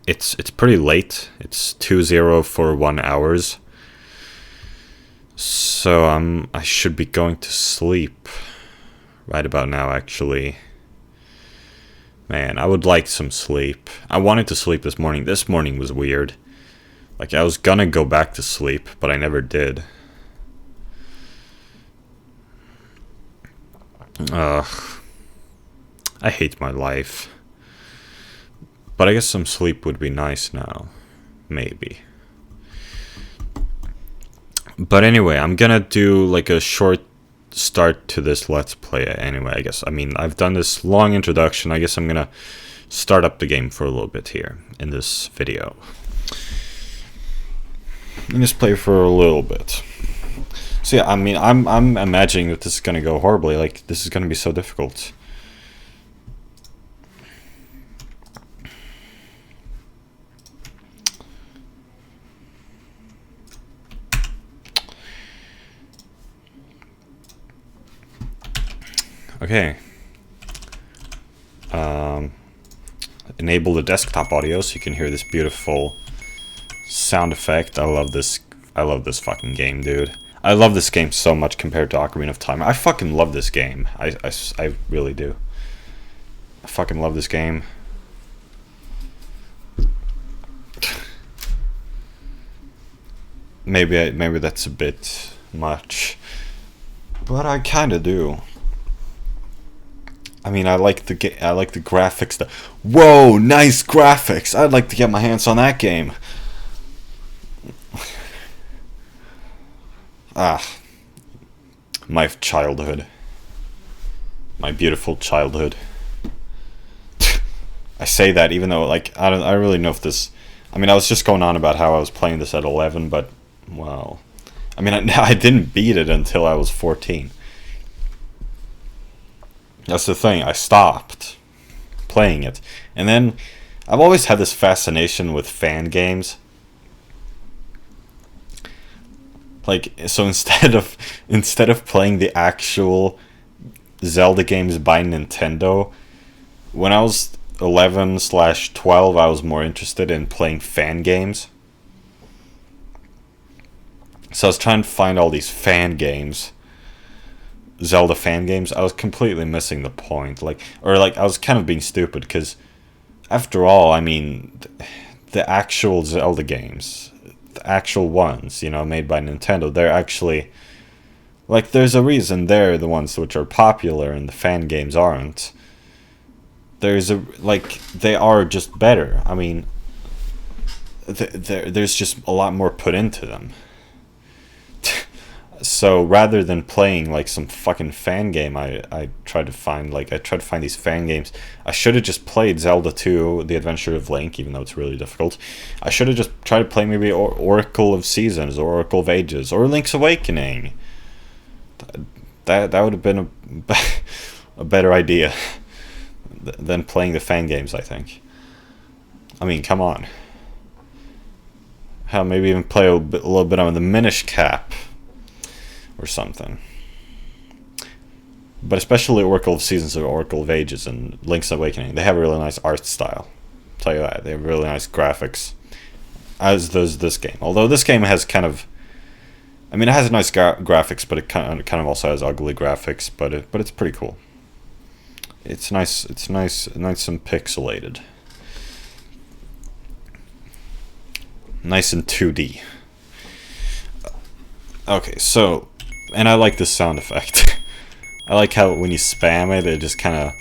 It's pretty late. It's 2041 hours. So I should be going to sleep right about now, actually. Man, I would like some sleep. I wanted to sleep this morning. This morning was weird. Like, I was gonna go back to sleep, but I never did. Ugh. I hate my life. But I guess some sleep would be nice now. Maybe. But anyway, I'm gonna do like a short start to this Let's Play anyway, I guess. I mean, I've done this long introduction. I guess I'm gonna start up the game for a little bit here in this video. And just play for a little bit. So yeah, I mean, I'm imagining that this is gonna go horribly. Like, this is gonna be so difficult. Okay. Enable the desktop audio so you can hear this beautiful sound effect. I love this fucking game, dude. I love this game so much compared to Ocarina of Time. I fucking love this game. I really do. I fucking love this game. Maybe that's a bit much, but I kind of do. I mean, I like the graphics. Whoa, nice graphics! I'd like to get my hands on that game. My childhood. My beautiful childhood. I say that even though, like, I don't really know if this... I mean, I was just going on about how I was playing this at 11, but, well... I mean, I didn't beat it until I was 14. That's the thing, I stopped playing it. And then, I've always had this fascination with fan games. Like, so instead of playing the actual Zelda games by Nintendo, when I was 11/12, I was more interested in playing fan games. So I was trying to find all these fan games, Zelda fan games. I was completely missing the point. I was kind of being stupid, because after all, I mean, the actual Zelda games, the actual ones, you know, made by Nintendo, they're actually, like, there's a reason they're the ones which are popular and the fan games aren't. They are just better. I mean, there's just a lot more put into them. So rather than playing like some fucking fan game, I tried to find these fan games. I should have just played Zelda 2, The Adventure of Link, even though it's really difficult. I should have just tried to play maybe Oracle of Seasons or Oracle of Ages or Link's Awakening. That would have been a better idea than playing the fan games, I think. I mean, come on. Hell, maybe even play a little bit on the Minish Cap or something. But especially Oracle of Seasons or Oracle of Ages and Link's Awakening, they have a really nice art style. I'll tell you that. They have really nice graphics. As does this game. Although this game has kind of... I mean, it has nice graphics, but it kind of also has ugly graphics, but it's pretty cool. It's nice and pixelated. Nice and 2D. Okay, so... And I like this sound effect. I like how when you spam it, it just kind of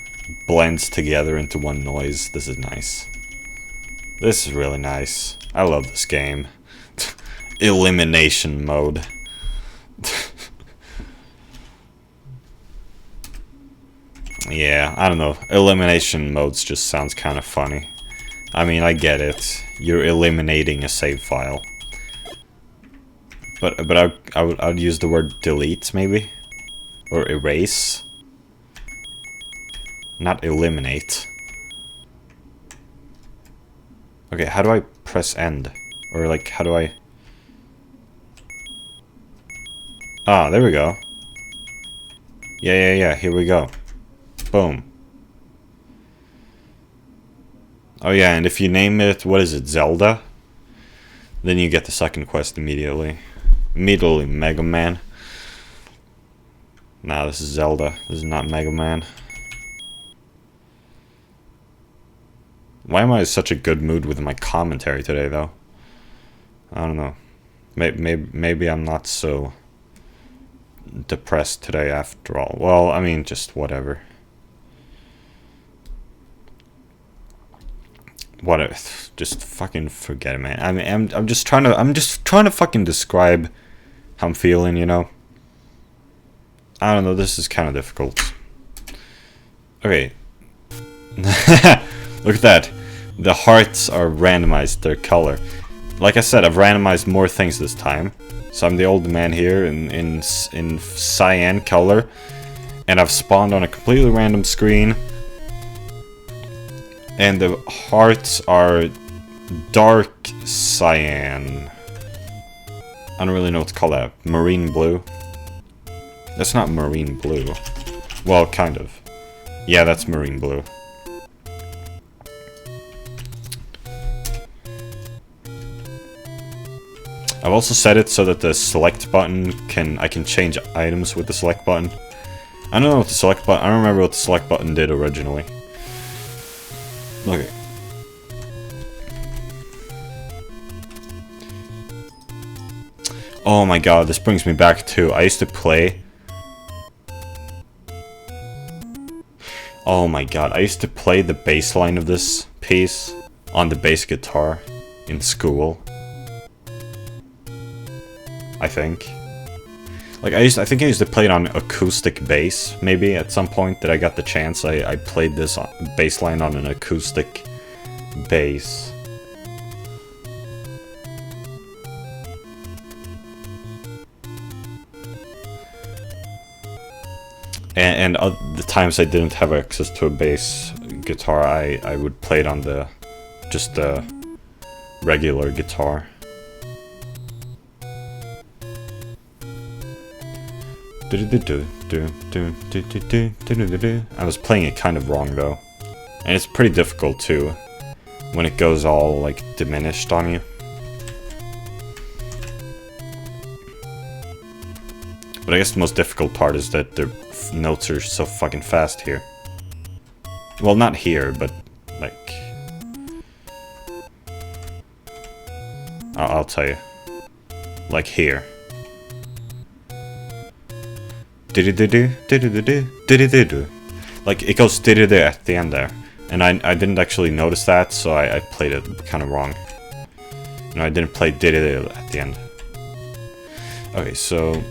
blends together into one noise. This is nice. This is really nice. I love this game. Elimination mode. Yeah, I don't know. Elimination modes just sounds kind of funny. I mean, I get it. You're eliminating a save file. But I'd use the word delete, maybe? Or erase? Not eliminate. Okay, how do I press end? Or like, how do I... Ah, there we go. Yeah, here we go. Boom. Oh yeah, and if you name it, what is it, Zelda? Then you get the second quest immediately. Immediately, Mega Man. Nah, this is Zelda. This is not Mega Man. Why am I in such a good mood with my commentary today, though? I don't know. Maybe I'm not so depressed today after all. Well, I mean, just whatever. Whatever. Just fucking forget it, man. I mean, I'm just trying to fucking describe how I'm feeling, you know? I don't know, this is kind of difficult. Okay. Look at that. The hearts are randomized, their color. Like I said, I've randomized more things this time. So I'm the old man here in cyan color. And I've spawned on a completely random screen. And the hearts are dark cyan. I don't really know what to call that. Marine blue. That's not marine blue. Well, kind of. Yeah, that's marine blue. I've also set it so that the select button I can change items with the select button. I don't know what the select button... I don't remember what the select button did originally. Okay. Oh my god, this brings me back to... I used to play... Oh my god, I used to play the bass line of this piece on the bass guitar in school. I think. Like, I think I used to play it on acoustic bass, maybe, at some point that I got the chance. I played this bass line on an acoustic bass. And the times I didn't have access to a bass guitar, I would play it on just the regular guitar. I was playing it kind of wrong though. And it's pretty difficult too, when it goes all like diminished on you. But I guess the most difficult part is that the notes are so fucking fast here. Well, not here, but like... I'll tell you. Like here. Like, it goes at the end there. And I didn't actually notice that, so I played it kind of wrong. You know, I didn't play at the end. Okay, so...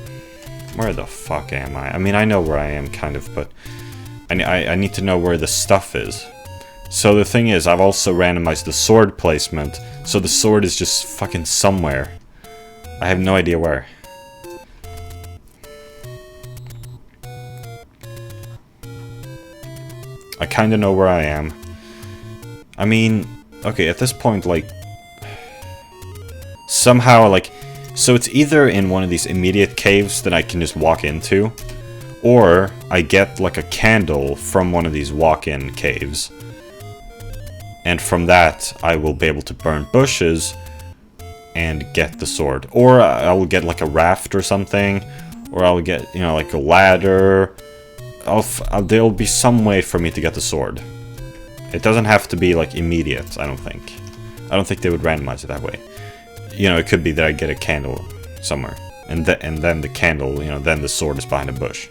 Where the fuck am I? I mean, I know where I am, kind of, but I need to know where the stuff is. So the thing is, I've also randomized the sword placement, so the sword is just fucking somewhere. I have no idea where. I kinda know where I am. I mean, okay, at this point, like, somehow, like, so it's either in one of these immediate caves that I can just walk into, or I get, like, a candle from one of these walk-in caves. And from that, I will be able to burn bushes and get the sword. Or I will get, like, a raft or something, or I'll get, you know, like, a ladder. There'll be some way for me to get the sword. It doesn't have to be, like, immediate, I don't think. I don't think they would randomize it that way. You know, it could be that I get a candle somewhere. And then the candle, you know, then the sword is behind a bush.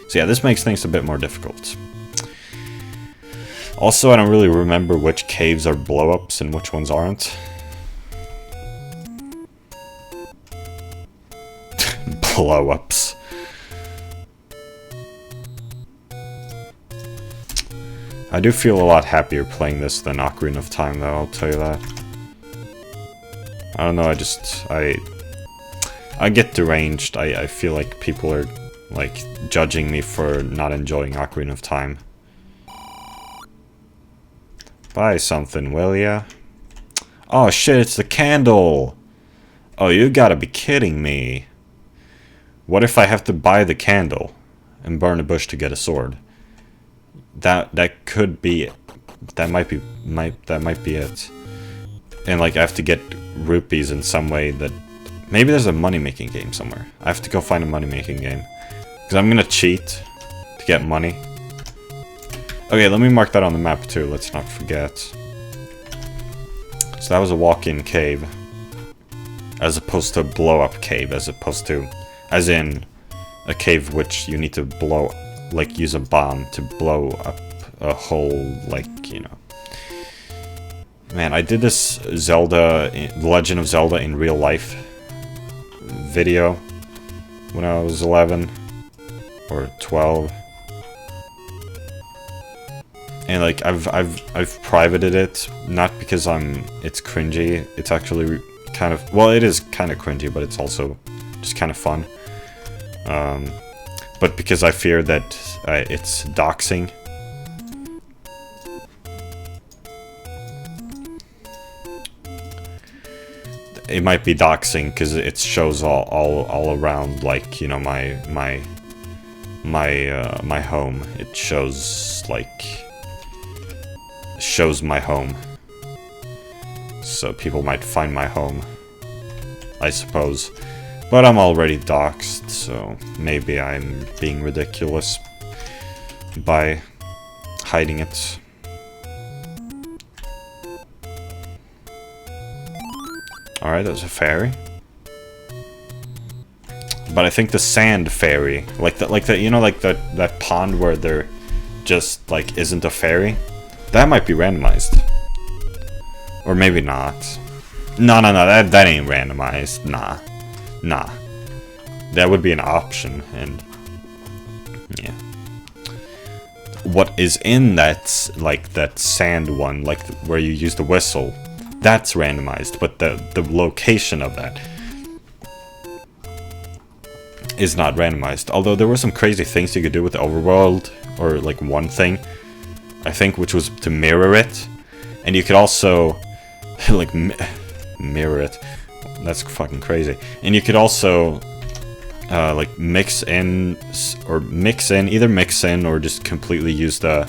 So yeah, this makes things a bit more difficult. Also, I don't really remember which caves are blow-ups and which ones aren't. Blow-ups. I do feel a lot happier playing this than Ocarina of Time, though, I'll tell you that. I don't know, I get deranged. I feel like people are, like, judging me for not enjoying Ocarina of Time. Buy something, will ya? Oh shit, it's the candle! Oh, you gotta be kidding me. What if I have to buy the candle and burn a bush to get a sword? That could be it. That might be it. And like I have to get rupees in some way that maybe there's a money-making game somewhere. I have to go find a money-making game. Because I'm gonna cheat to get money. Okay, let me mark that on the map too, let's not forget. So that was a walk-in cave. As opposed to a blow-up cave, as in a cave which you need to blow, like use a bomb to blow up a whole, like, you know. Man, I did this Zelda, Legend of Zelda in real life video when I was 11 or 12. And like I've privated it, not because it's cringy. It's actually kind of, well, it is kind of cringy, but it's also just kind of fun. But because I fear that it's doxing. It might be doxing because it shows all around, like, you know, my home. It shows my home. So people might find my home, I suppose. But I'm already doxed, so maybe I'm being ridiculous by hiding it. Alright, there's a fairy. But I think the sand fairy, like that, you know, like that pond where there just like isn't a fairy, that might be randomized, or maybe not. No, that ain't randomized. Nah, that would be an option, and yeah. What is in that, like that sand one, like where you use the whistle, that's randomized, but the location of that is not randomized. Although there were some crazy things you could do with the overworld, or like one thing, I think, which was to mirror it, and you could also like mirror it. That's fucking crazy. And you could also like either mix in or just completely use the,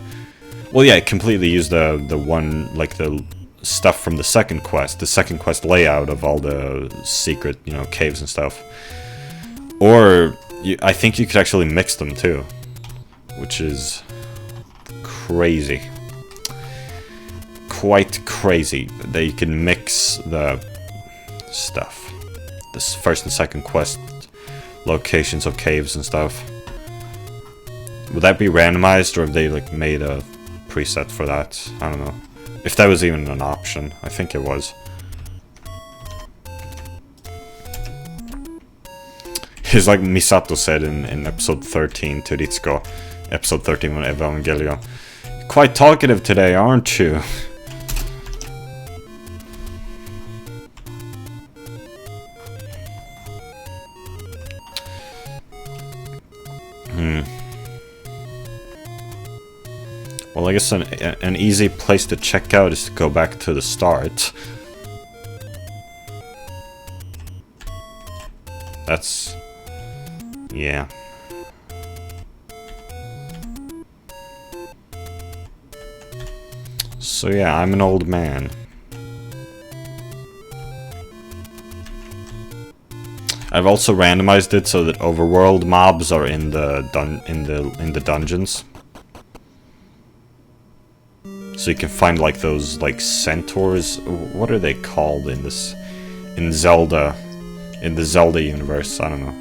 well, yeah, completely use the one, like the stuff from the second quest layout of all the secret, you know, caves and stuff. Or I think you could actually mix them too, which is crazy. Quite crazy that you can mix the stuff. This first and second quest locations of caves and stuff. Would that be randomized, or have they like made a preset for that? I don't know. If that was even an option. I think it was. It's like Misato said in episode 13 to Ritsuko. Episode 13 of Evangelion. Quite talkative today, aren't you? Well, I guess an easy place to check out is to go back to the start. That's... yeah. So yeah, I'm an old man. I've also randomized it so that overworld mobs are in the dungeons. So you can find like those like centaurs. What are they called in this in Zelda? In the Zelda universe, I don't know.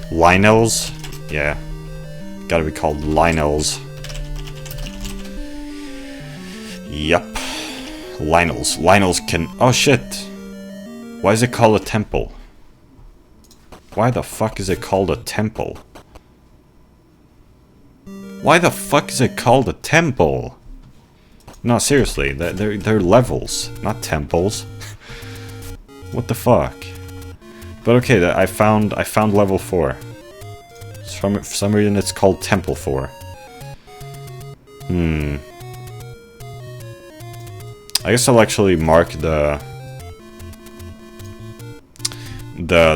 Lynels? Yeah. Gotta be called Lynels. Yup. Lynels. Lynels can... oh shit! Why is it called a temple? Why the fuck is it called a temple? Why the fuck is it called a temple? No, seriously, they're levels, not temples. What the fuck? But okay, I found level 4. For some reason it's called Temple 4. I guess I'll actually mark the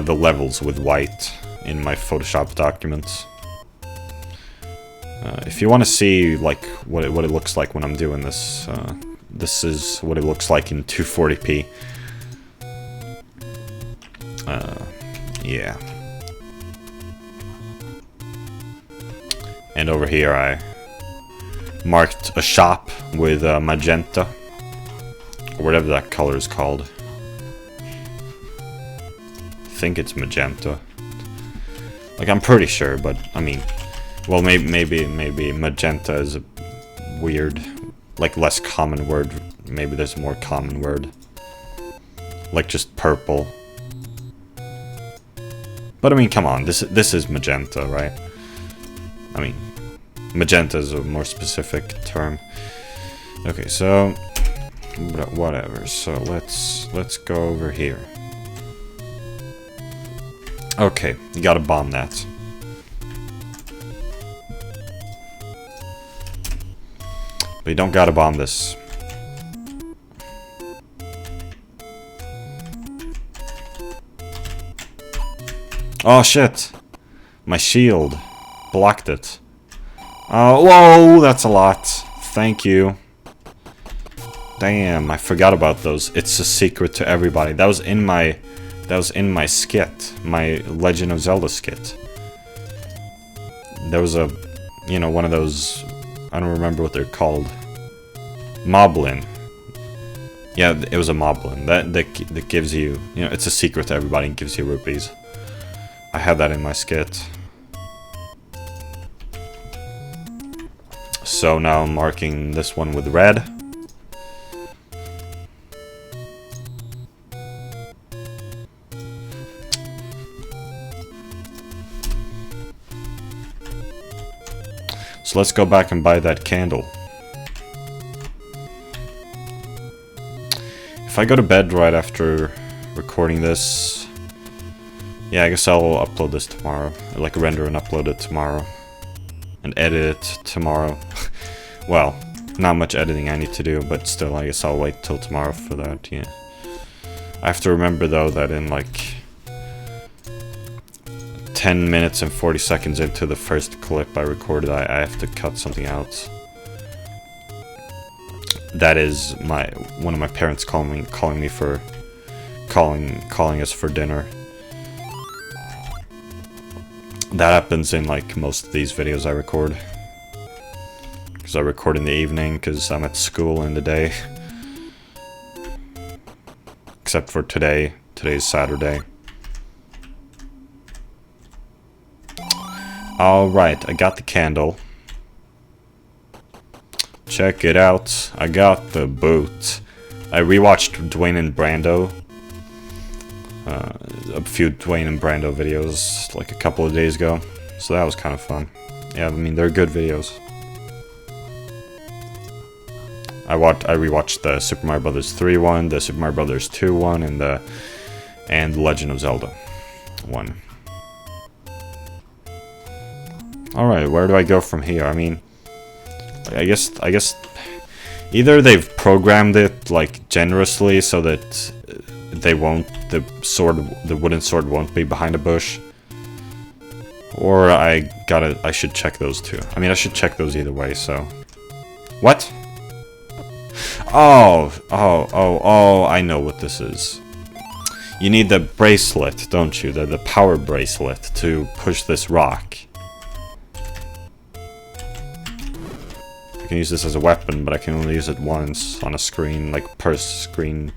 levels with white in my Photoshop documents. If you want to see like what it looks like when I'm doing this, this is what it looks like in 240p. Yeah. And over here I marked a shop with magenta, or whatever that color is called. I think it's magenta. Like, I'm pretty sure, but I mean, well, maybe magenta is a weird, like, less common word. Maybe there's a more common word, like just purple. But I mean, come on, this is magenta, right? I mean, magenta is a more specific term. Okay, so whatever. So let's go over here. Okay, you gotta bomb that. But you don't gotta bomb this. Oh shit! My shield blocked it. Whoa, that's a lot. Thank you. Damn, I forgot about those. It's a secret to everybody. That was in my skit, my Legend of Zelda skit. There was a, you know, one of those, I don't remember what they're called. Moblin. Yeah, it was a Moblin. That gives you, you know, it's a secret to everybody and gives you rupees. I had that in my skit. So now I'm marking this one with red. So let's go back and buy that candle. If I go to bed right after recording this, yeah, I guess I'll upload this tomorrow. Or like render and upload it tomorrow. And edit it tomorrow. Well, not much editing I need to do, but still, I guess I'll wait till tomorrow for that, yeah. I have to remember though that in like 10 minutes and 40 seconds into the first clip I recorded, I have to cut something out. That is one of my parents calling us for dinner. That happens in like most of these videos I record. Because I record in the evening because I'm at school in the day. Except for today. Today's Saturday. Alright, I got the candle. Check it out. I got the boot. I rewatched Dwayne and Brando. a few Dwayne and Brando videos like a couple of days ago, so that was kind of fun. Yeah, I mean, they're good videos. I rewatched the Super Mario Brothers 3 one, the Super Mario Brothers 2 one, and the Legend of Zelda 1. Alright, where do I go from here? I mean, I guess either they've programmed it like generously so that the wooden sword won't be behind a bush, or I should check those too. I mean, I should check those either way. So, what? Oh, I know what this is. You need the bracelet, don't you? The power bracelet to push this rock. I can use this as a weapon, but I can only use it once on a screen, like per screen.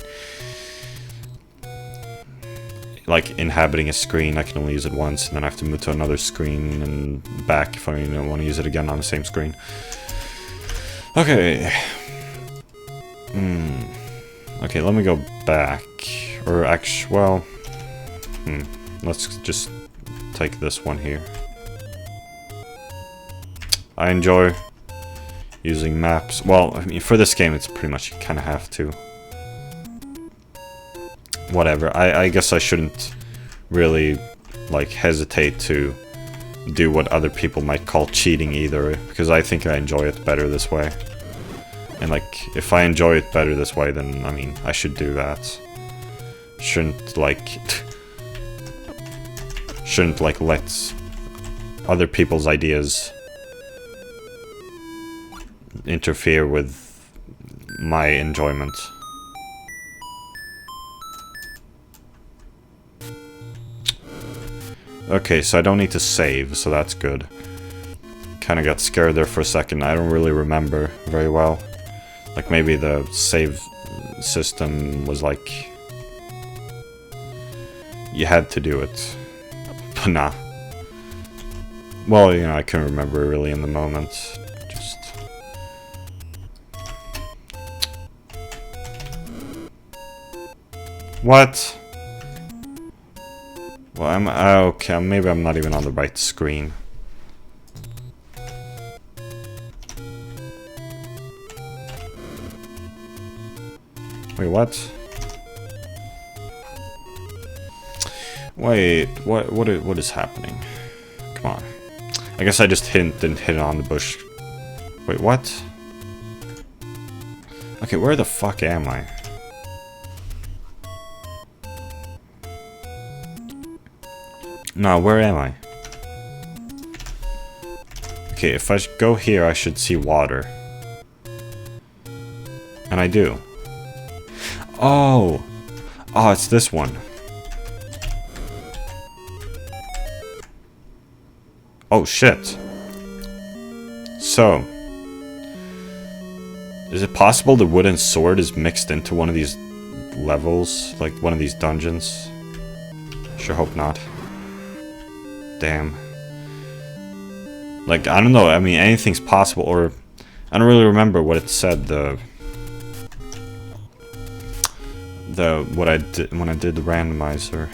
Like inhabiting a screen, I can only use it once, and then I have to move to another screen and back if I want to use it again on the same screen. Okay. Okay, let me go back. Or actually, well... let's just take this one here. I enjoy using maps. Well, I mean, for this game, it's pretty much you kind of have to. Whatever. I guess I shouldn't really, like, hesitate to do what other people might call cheating either, because I think I enjoy it better this way. And, like, if I enjoy it better this way, then, I mean, I should do that. Shouldn't, like, let other people's ideas interfere with my enjoyment. Okay, so I don't need to save, so that's good. Kinda got scared there for a second. I don't really remember very well. Like, maybe the save system was like... you had to do it. But nah. Well, you know, I couldn't remember really in the moment. Just... what? Well, okay, maybe I'm not even on the right screen. Wait, what? Wait, what is happening? Come on. I guess I just didn't hit it on the bush. Wait, what? Okay, where the fuck am I? No, where am I? Okay, if I go here, I should see water. And I do. Oh! Oh, it's this one. Oh, shit. So. Is it possible the wooden sword is mixed into one of these levels? Like, one of these dungeons? Sure hope not. Damn. Like, I don't know, I mean, anything's possible, or... I don't really remember what it said, what I did when I did the randomizer.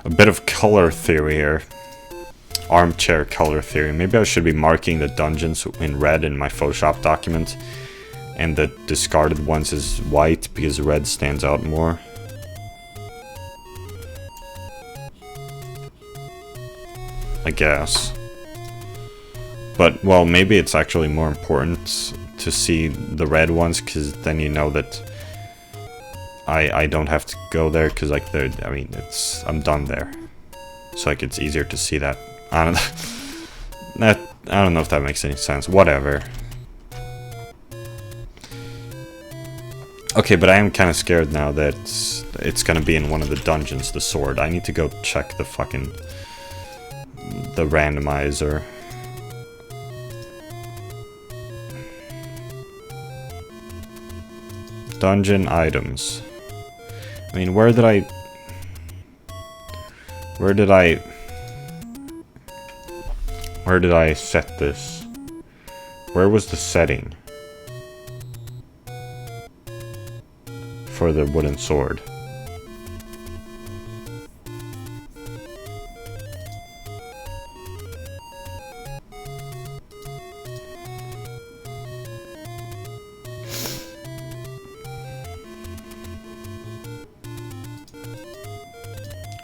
A bit of color theory here. Armchair color theory. Maybe I should be marking the dungeons in red in my Photoshop document, and the discarded ones is white because red stands out more. I guess. But, well, maybe it's actually more important to see the red ones, because then you know that I don't have to go there, because, like, I mean, I'm done there. So, like, it's easier to see that. I don't know if that makes any sense. Whatever. Okay, but I am kind of scared now that it's gonna be in one of the dungeons, the sword. I need to go check the randomizer. Dungeon items. I mean, where did I set this? Where was the setting for the wooden sword?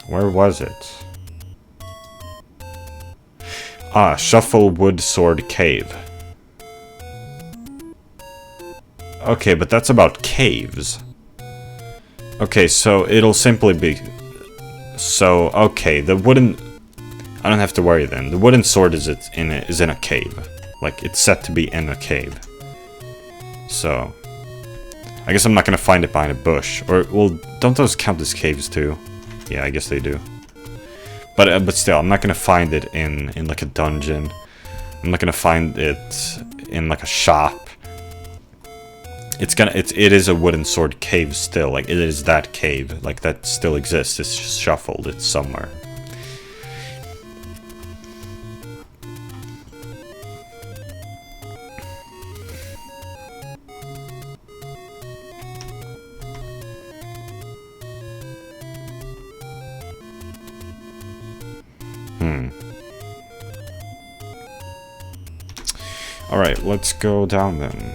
Where was it? Ah, Shuffle Wood Sword Cave. Okay, but that's about caves. Okay, so it'll simply be... So, okay, the wooden... I don't have to worry then. The wooden sword is in a cave. Like, it's set to be in a cave. So... I guess I'm not gonna find it behind a bush. Or, well, don't those count as caves too? Yeah, I guess they do. But still, I'm not gonna find it in like a dungeon. I'm not gonna find it in like a shop. It is a wooden sword cave still. Like, it is that cave. Like, that still exists. It's just shuffled. It's somewhere. Alright, let's go down then.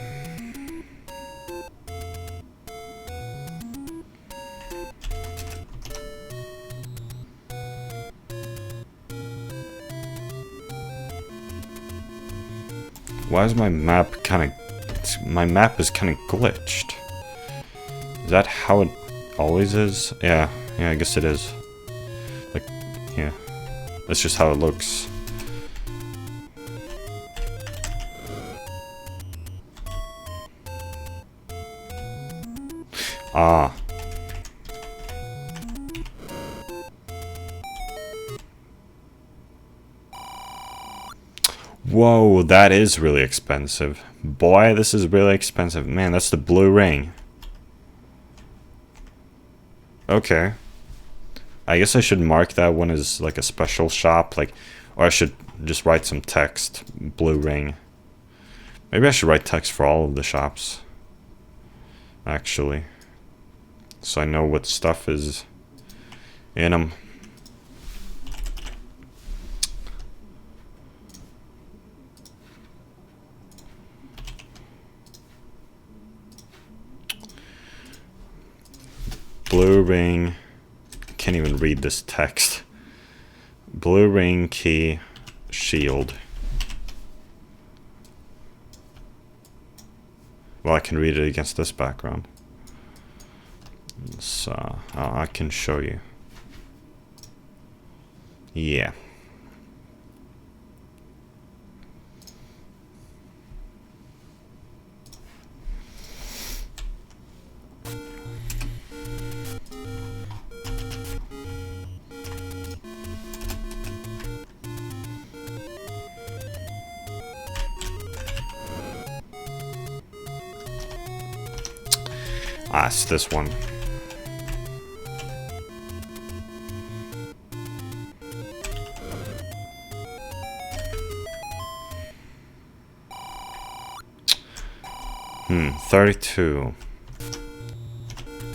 Why is my map kinda... My map is kinda glitched. Is that how it always is? Yeah, I guess it is. Like, yeah. That's just how it looks. Ah. Whoa, that is really expensive. Boy, this is really expensive. Man, that's the blue ring. Okay. I guess I should mark that one as like a special shop, like, or I should just write some text. Blue ring. Maybe I should write text for all of the shops. Actually. So I know what stuff is in them. Blue ring. Can't even read this text. Blue ring, key, shield. Well, I can read it against this background. So, I can show you. Yeah. Ah, it's this one. Hmm, 32.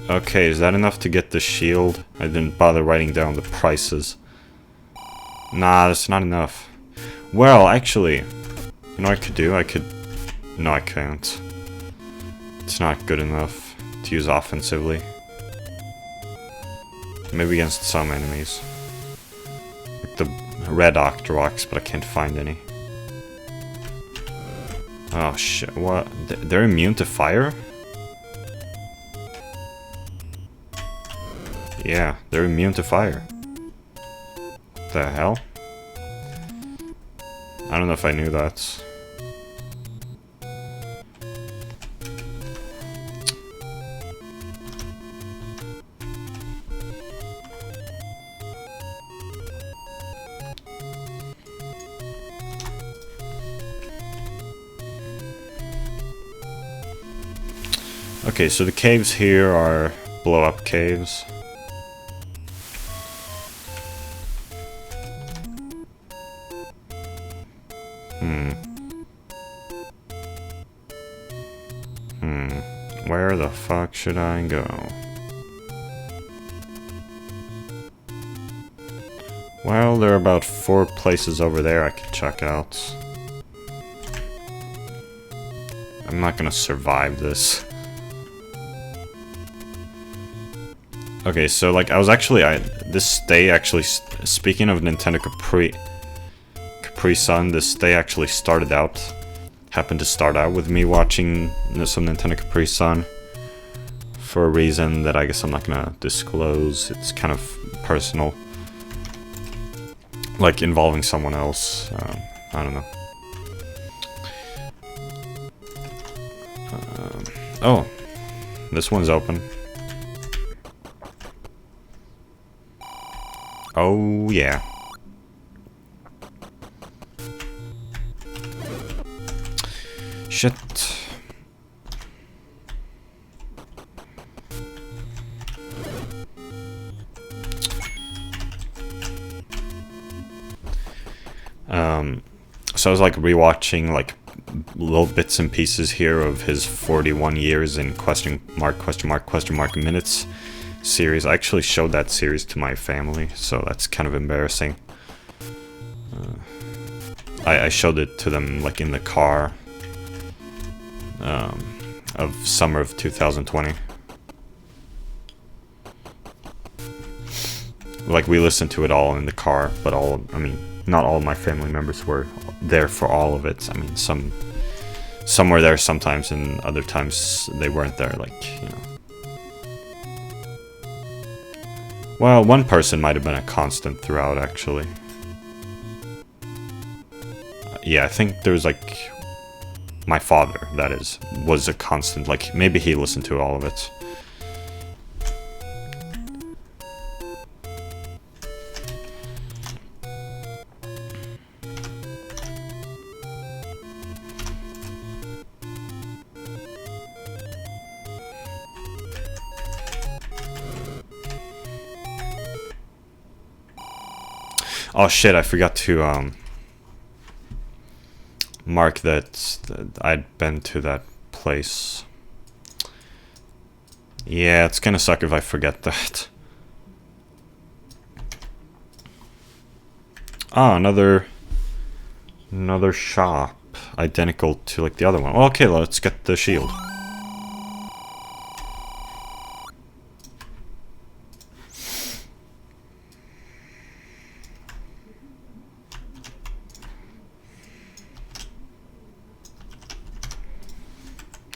Okay, is that enough to get the shield? I didn't bother writing down the prices. Nah, that's not enough. Well, actually, you know what I could do? No, I can't. It's not good enough to use offensively. Maybe against some enemies. Like the red Octoroks, but I can't find any. Oh shit, what? They're immune to fire? Yeah, they're immune to fire. What the hell? I don't know if I knew that. Okay, so the caves here are blow-up caves. Where the fuck should I go? Well, there are about 4 places over there I could check out. I'm not gonna survive this. Okay, so like I was actually, this day actually, speaking of Nintendo Capri Sun, this day actually happened to start out with me watching some Nintendo Capri Sun for a reason that I guess I'm not gonna disclose. It's kind of personal, like involving someone else. I don't know. Oh, this one's open. Oh yeah. Shit. So I was like rewatching like little bits and pieces here of his 41 years in question mark minutes series. I actually showed that series to my family, so that's kind of embarrassing. I showed it to them like in the car of summer of 2020. Like we listened to it all in the car, but not all of my family members were there for all of it. I mean, some were there sometimes, and other times they weren't there, like, you know. Well, one person might have been a constant throughout, actually. Yeah, I think there was, like, my father, that is, was a constant. Like, maybe he listened to all of it. Oh shit, I forgot to mark that I'd been to that place. Yeah, it's gonna suck if I forget that. Ah, another shop. Identical to like the other one. Well, okay, let's get the shield.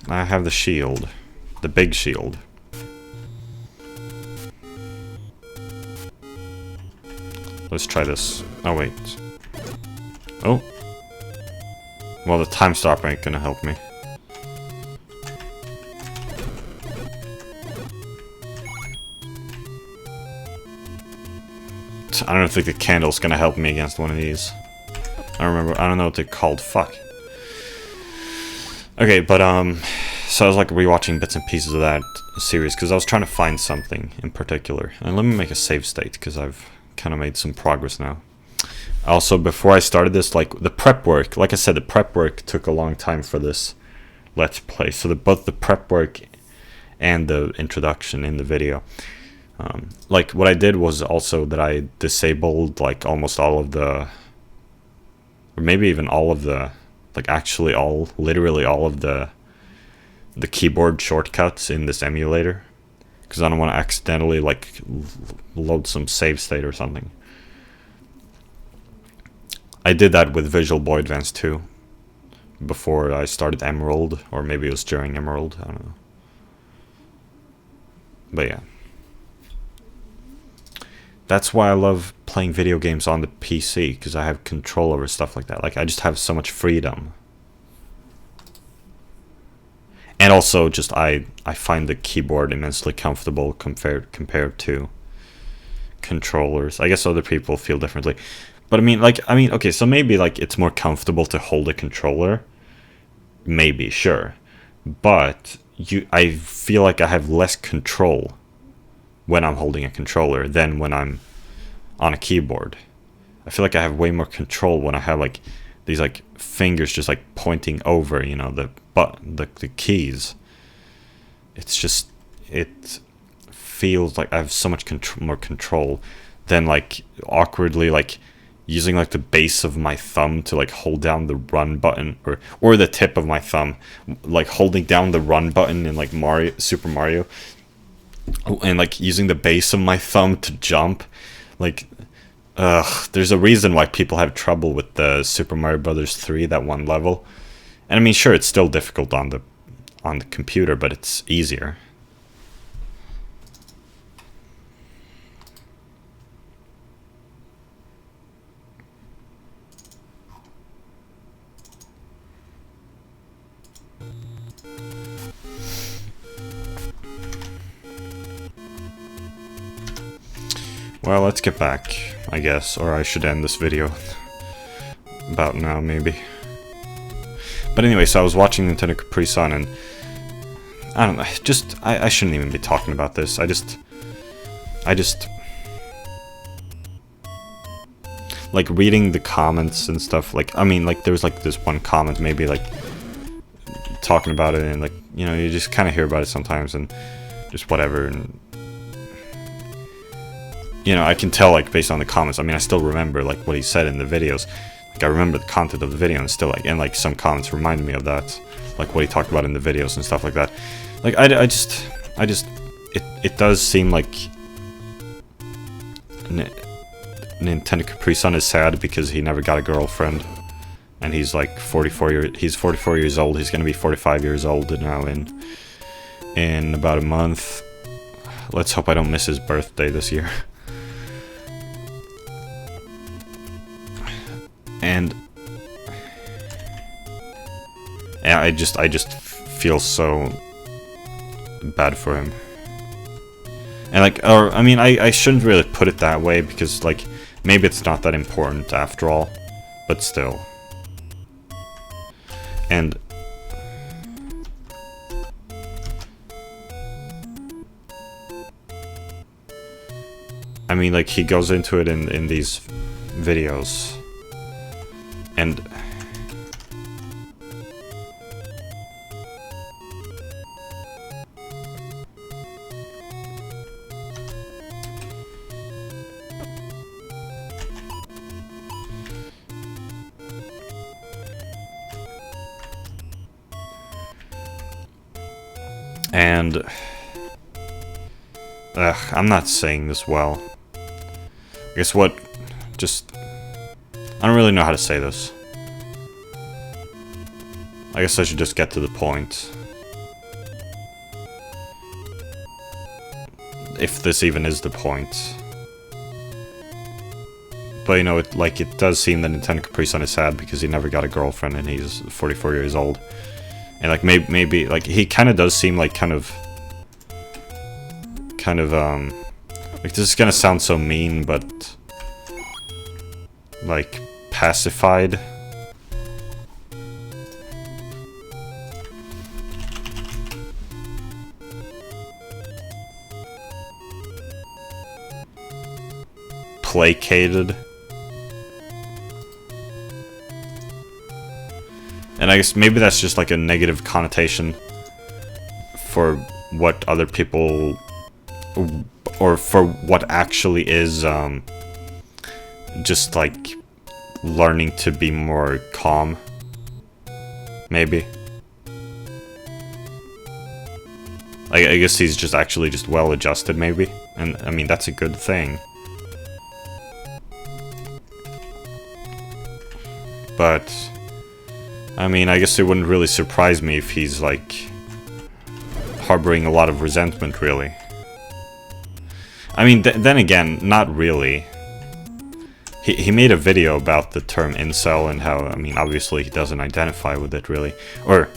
I have the shield. The big shield. Let's try this. Oh, wait. Oh. Well, the time stopper ain't gonna help me. I don't think the candle's gonna help me against one of these. I don't know what they're called. Fuck. Okay, but, so I was like rewatching bits and pieces of that series because I was trying to find something in particular. And let me make a save state because I've kind of made some progress now. Also, before I started this, like the prep work, like I said, the prep work took a long time for this Let's Play. So both the prep work and the introduction in the video. Like what I did was also that I disabled like almost all of the, or maybe even all of the, like actually literally all of the keyboard shortcuts in this emulator, because I don't want to accidentally like load some save state or something. I did that with Visual Boy Advance 2 before I started Emerald, or maybe it was during Emerald, I don't know. But yeah. That's why I love playing video games on the PC, because I have control over stuff like that. Like, I just have so much freedom. And also, just I find the keyboard immensely comfortable compared to controllers. I guess other people feel differently. But I mean, okay, so maybe like it's more comfortable to hold a controller. Maybe, sure. But I feel like I have less control when I'm holding a controller than when I'm on a keyboard. I feel like I have way more control when I have like these like fingers just like pointing over, you know, the keys. It's just, it feels like I have so much more control than like awkwardly like using like the base of my thumb to like hold down the run button, or the tip of my thumb, like holding down the run button in like Super Mario, and like using the base of my thumb to jump. Like, there's a reason why people have trouble with the Super Mario Brothers 3, that one level. And I mean, sure, it's still difficult on the computer, but it's easier. Well, let's get back, I guess, or I should end this video about now, maybe. But anyway, so I was watching Nintendo Capri Sun, and I don't know, just, I shouldn't even be talking about this. I just, like, reading the comments and stuff, like, I mean, like, there was, like, this one comment, maybe, like, talking about it, and, like, you know, you just kind of hear about it sometimes, and just whatever, and you know, I can tell, like, based on the comments. I mean, I still remember, like, what he said in the videos. Like, I remember the content of the video, and still, like, and, like, some comments reminded me of that. Like, what he talked about in the videos and stuff like that. Like, I just, it does seem like Nintendo Capri Sun is sad because he never got a girlfriend. And he's, like, 44 years old. He's gonna be 45 years old now in about a month. Let's hope I don't miss his birthday this year. And I just feel so bad for him. And like, or I mean, I shouldn't really put it that way, because like maybe it's not that important after all, but still. And I mean, like, he goes into it in these videos. And I'm not saying this well. I guess what, just, I don't really know how to say this. I guess I should just get to the point. If this even is the point. But you know, it does seem that Nintendo Capri Sun is sad because he never got a girlfriend and he's 44 years old. And like maybe like he kind of does seem like kind of like, this is gonna sound so mean, but like pacified. Placated. And I guess maybe that's just like a negative connotation for what other people, or for what actually is just like learning to be more calm. Maybe. I guess he's just actually just well adjusted, maybe. And I mean, that's a good thing. But I mean, I guess it wouldn't really surprise me if he's like harboring a lot of resentment, really. I mean, then again, not really. He made a video about the term incel and how, I mean, obviously he doesn't identify with it, really. Or,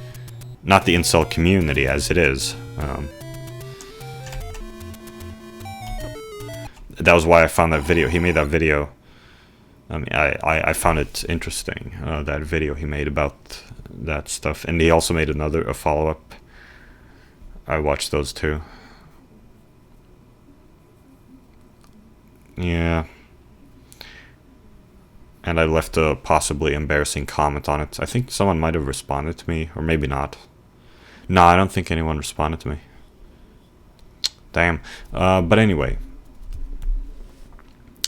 not the incel community as it is. That was why I found that video. He made that video. I mean, I found it interesting, that video he made about that stuff. And he also made a follow-up I watched those too. Yeah. And I left a possibly embarrassing comment on it. I think someone might have responded to me, or maybe not. No, I don't think anyone responded to me. Damn. But anyway.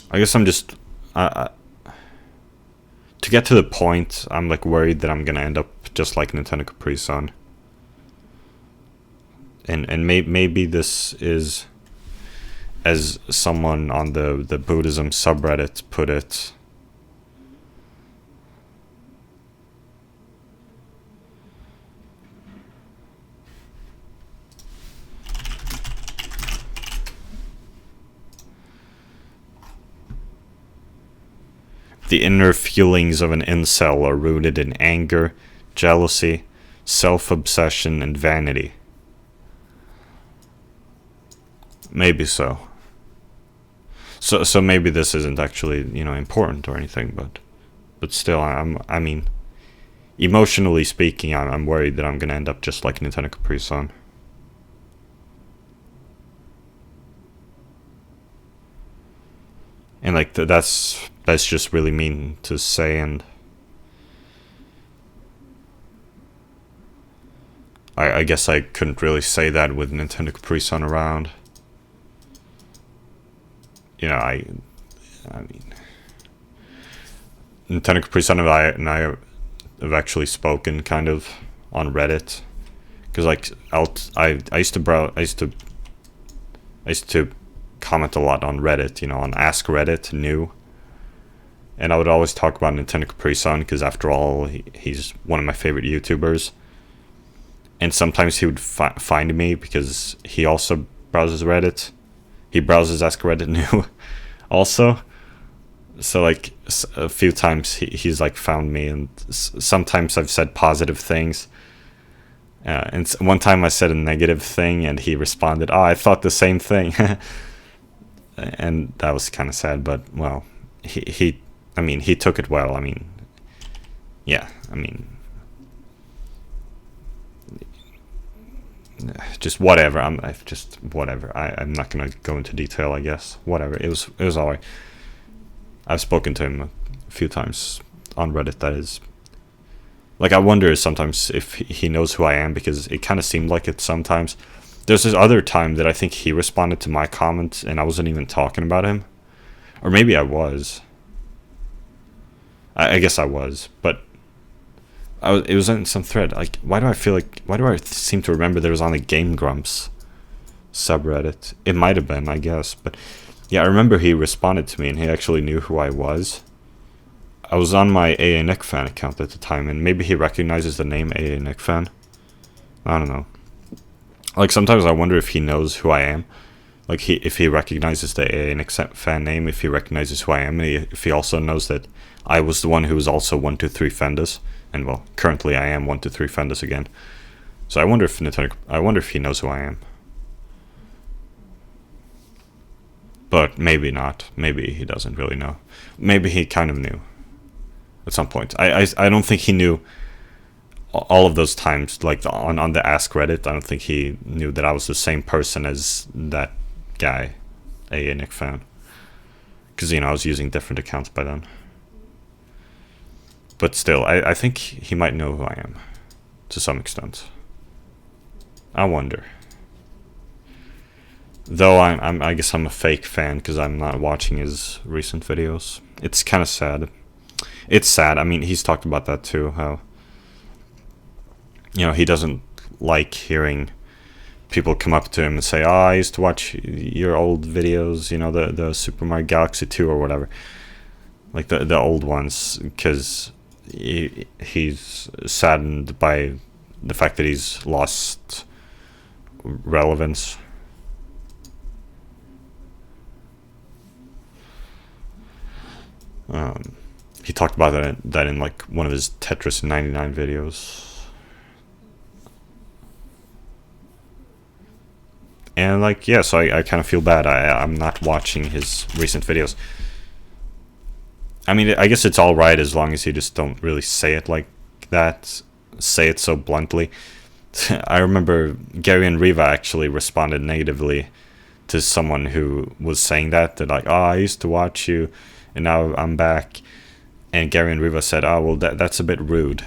I guess I'm just... to get to the point, I'm like worried that I'm gonna end up just like Nintendo Capri Sun. And maybe this is, as someone on the Buddhism subreddit put it, the inner feelings of an incel are rooted in anger, jealousy, self-obsession, and vanity. Maybe so. So maybe this isn't actually, important or anything, but still, I mean, emotionally speaking, I'm worried that I'm gonna end up just like Nintendo Capri Sun. And like that's just really mean to say, and I guess I couldn't really say that with Nintendo Capri Sun around. I mean, Nintendo Capri Sun and I have actually spoken kind of on Reddit, because like I used to comment a lot on Reddit, on Ask Reddit New, and I would always talk about Nintendo Capri Sun because after all he's one of my favorite YouTubers, and sometimes he would find me because he also browses Reddit. He browses Ask Reddit New also. So like a few times he's like found me, and sometimes I've said positive things. And one time I said a negative thing and he responded, "Oh, I thought the same thing." And that was kind of sad, but well, he took it well. I mean, yeah, I mean, just whatever. I'm not gonna go into detail. I guess whatever. It was alright. I've spoken to him a few times on Reddit. That is, like, I wonder sometimes if he knows who I am, because it kind of seemed like it sometimes. There's this other time that I think he responded to my comment and I wasn't even talking about him, or maybe I was. I guess I was, but it was in some thread. Like, why do I seem to remember that it was on the Game Grumps subreddit? It might have been, I guess, but yeah, I remember he responded to me and he actually knew who I was. I was on my AA Nick fan account at the time, and maybe he recognizes the name AA Nick fan. I don't know. Like, sometimes I wonder if he knows who I am. Like, if he recognizes the AA Nick fan name, if he recognizes who I am, and if he also knows that I was the one who was also 123 Fendus. And well, currently I am 123 Fendus again. So I wonder if he knows who I am. But maybe not. Maybe he doesn't really know. Maybe he kind of knew at some point. I don't think he knew all of those times, like on the Ask Reddit. I don't think he knew that I was the same person as that guy, a Nick fan, because I was using different accounts by then. But still, I think he might know who I am to some extent. I wonder. Though I guess I'm a fake fan because I'm not watching his recent videos. It's kind of sad. It's sad. I mean, he's talked about that too. How he doesn't like hearing people come up to him and say, "Oh, I used to watch your old videos. The Super Mario Galaxy 2 or whatever, like the old ones," because he's saddened by the fact that he's lost relevance. He talked about that in like one of his Tetris 99 videos, and like, yeah, so I kind of feel bad. I'm not watching his recent videos. I mean, I guess it's all right as long as you just don't really say it like that, say it so bluntly. I remember Gary and Riva actually responded negatively to someone who was saying that. They're like, oh, I used to watch you and now I'm back. And Gary and Riva said, oh, well, that's a bit rude.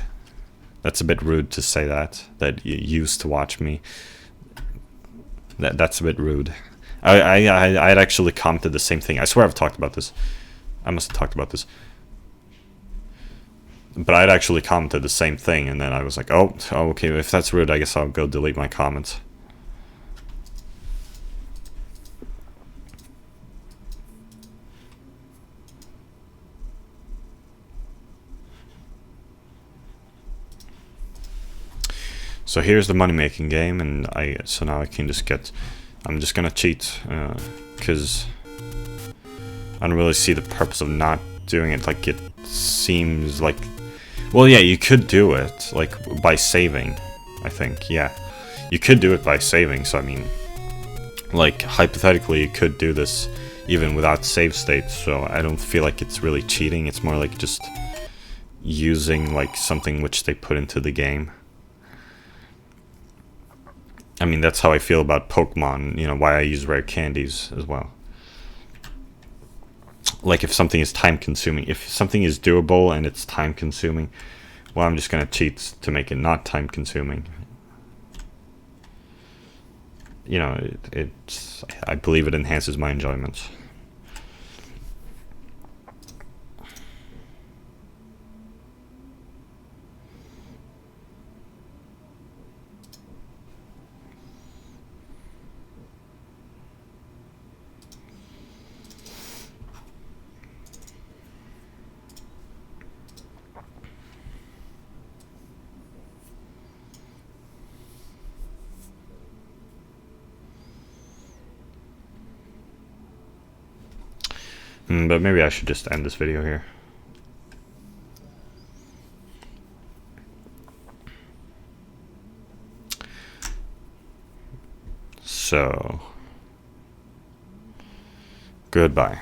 That's a bit rude to say that you used to watch me. That's a bit rude. I'd actually commented the same thing. I swear I've talked about this. I must have talked about this. But I'd actually commented the same thing, and then I was like, oh, okay, if that's rude, I guess I'll go delete my comments. So here's the money-making game, and so now I can just get... I'm just gonna cheat, because I don't really see the purpose of not doing it. Like, it seems like... Well, yeah, you could do it, like, by saving, I think, yeah. You could do it by saving, so I mean... Like, hypothetically, you could do this even without save states, so I don't feel like it's really cheating. It's more like just using, like, something which they put into the game. I mean, that's how I feel about Pokemon, you know, why I use rare candies as well. Like, if something is time-consuming, if something is doable and it's time-consuming, well, I'm just gonna cheat to make it not time-consuming. You know, it's I believe it enhances my enjoyment. But maybe I should just end this video here. So, goodbye.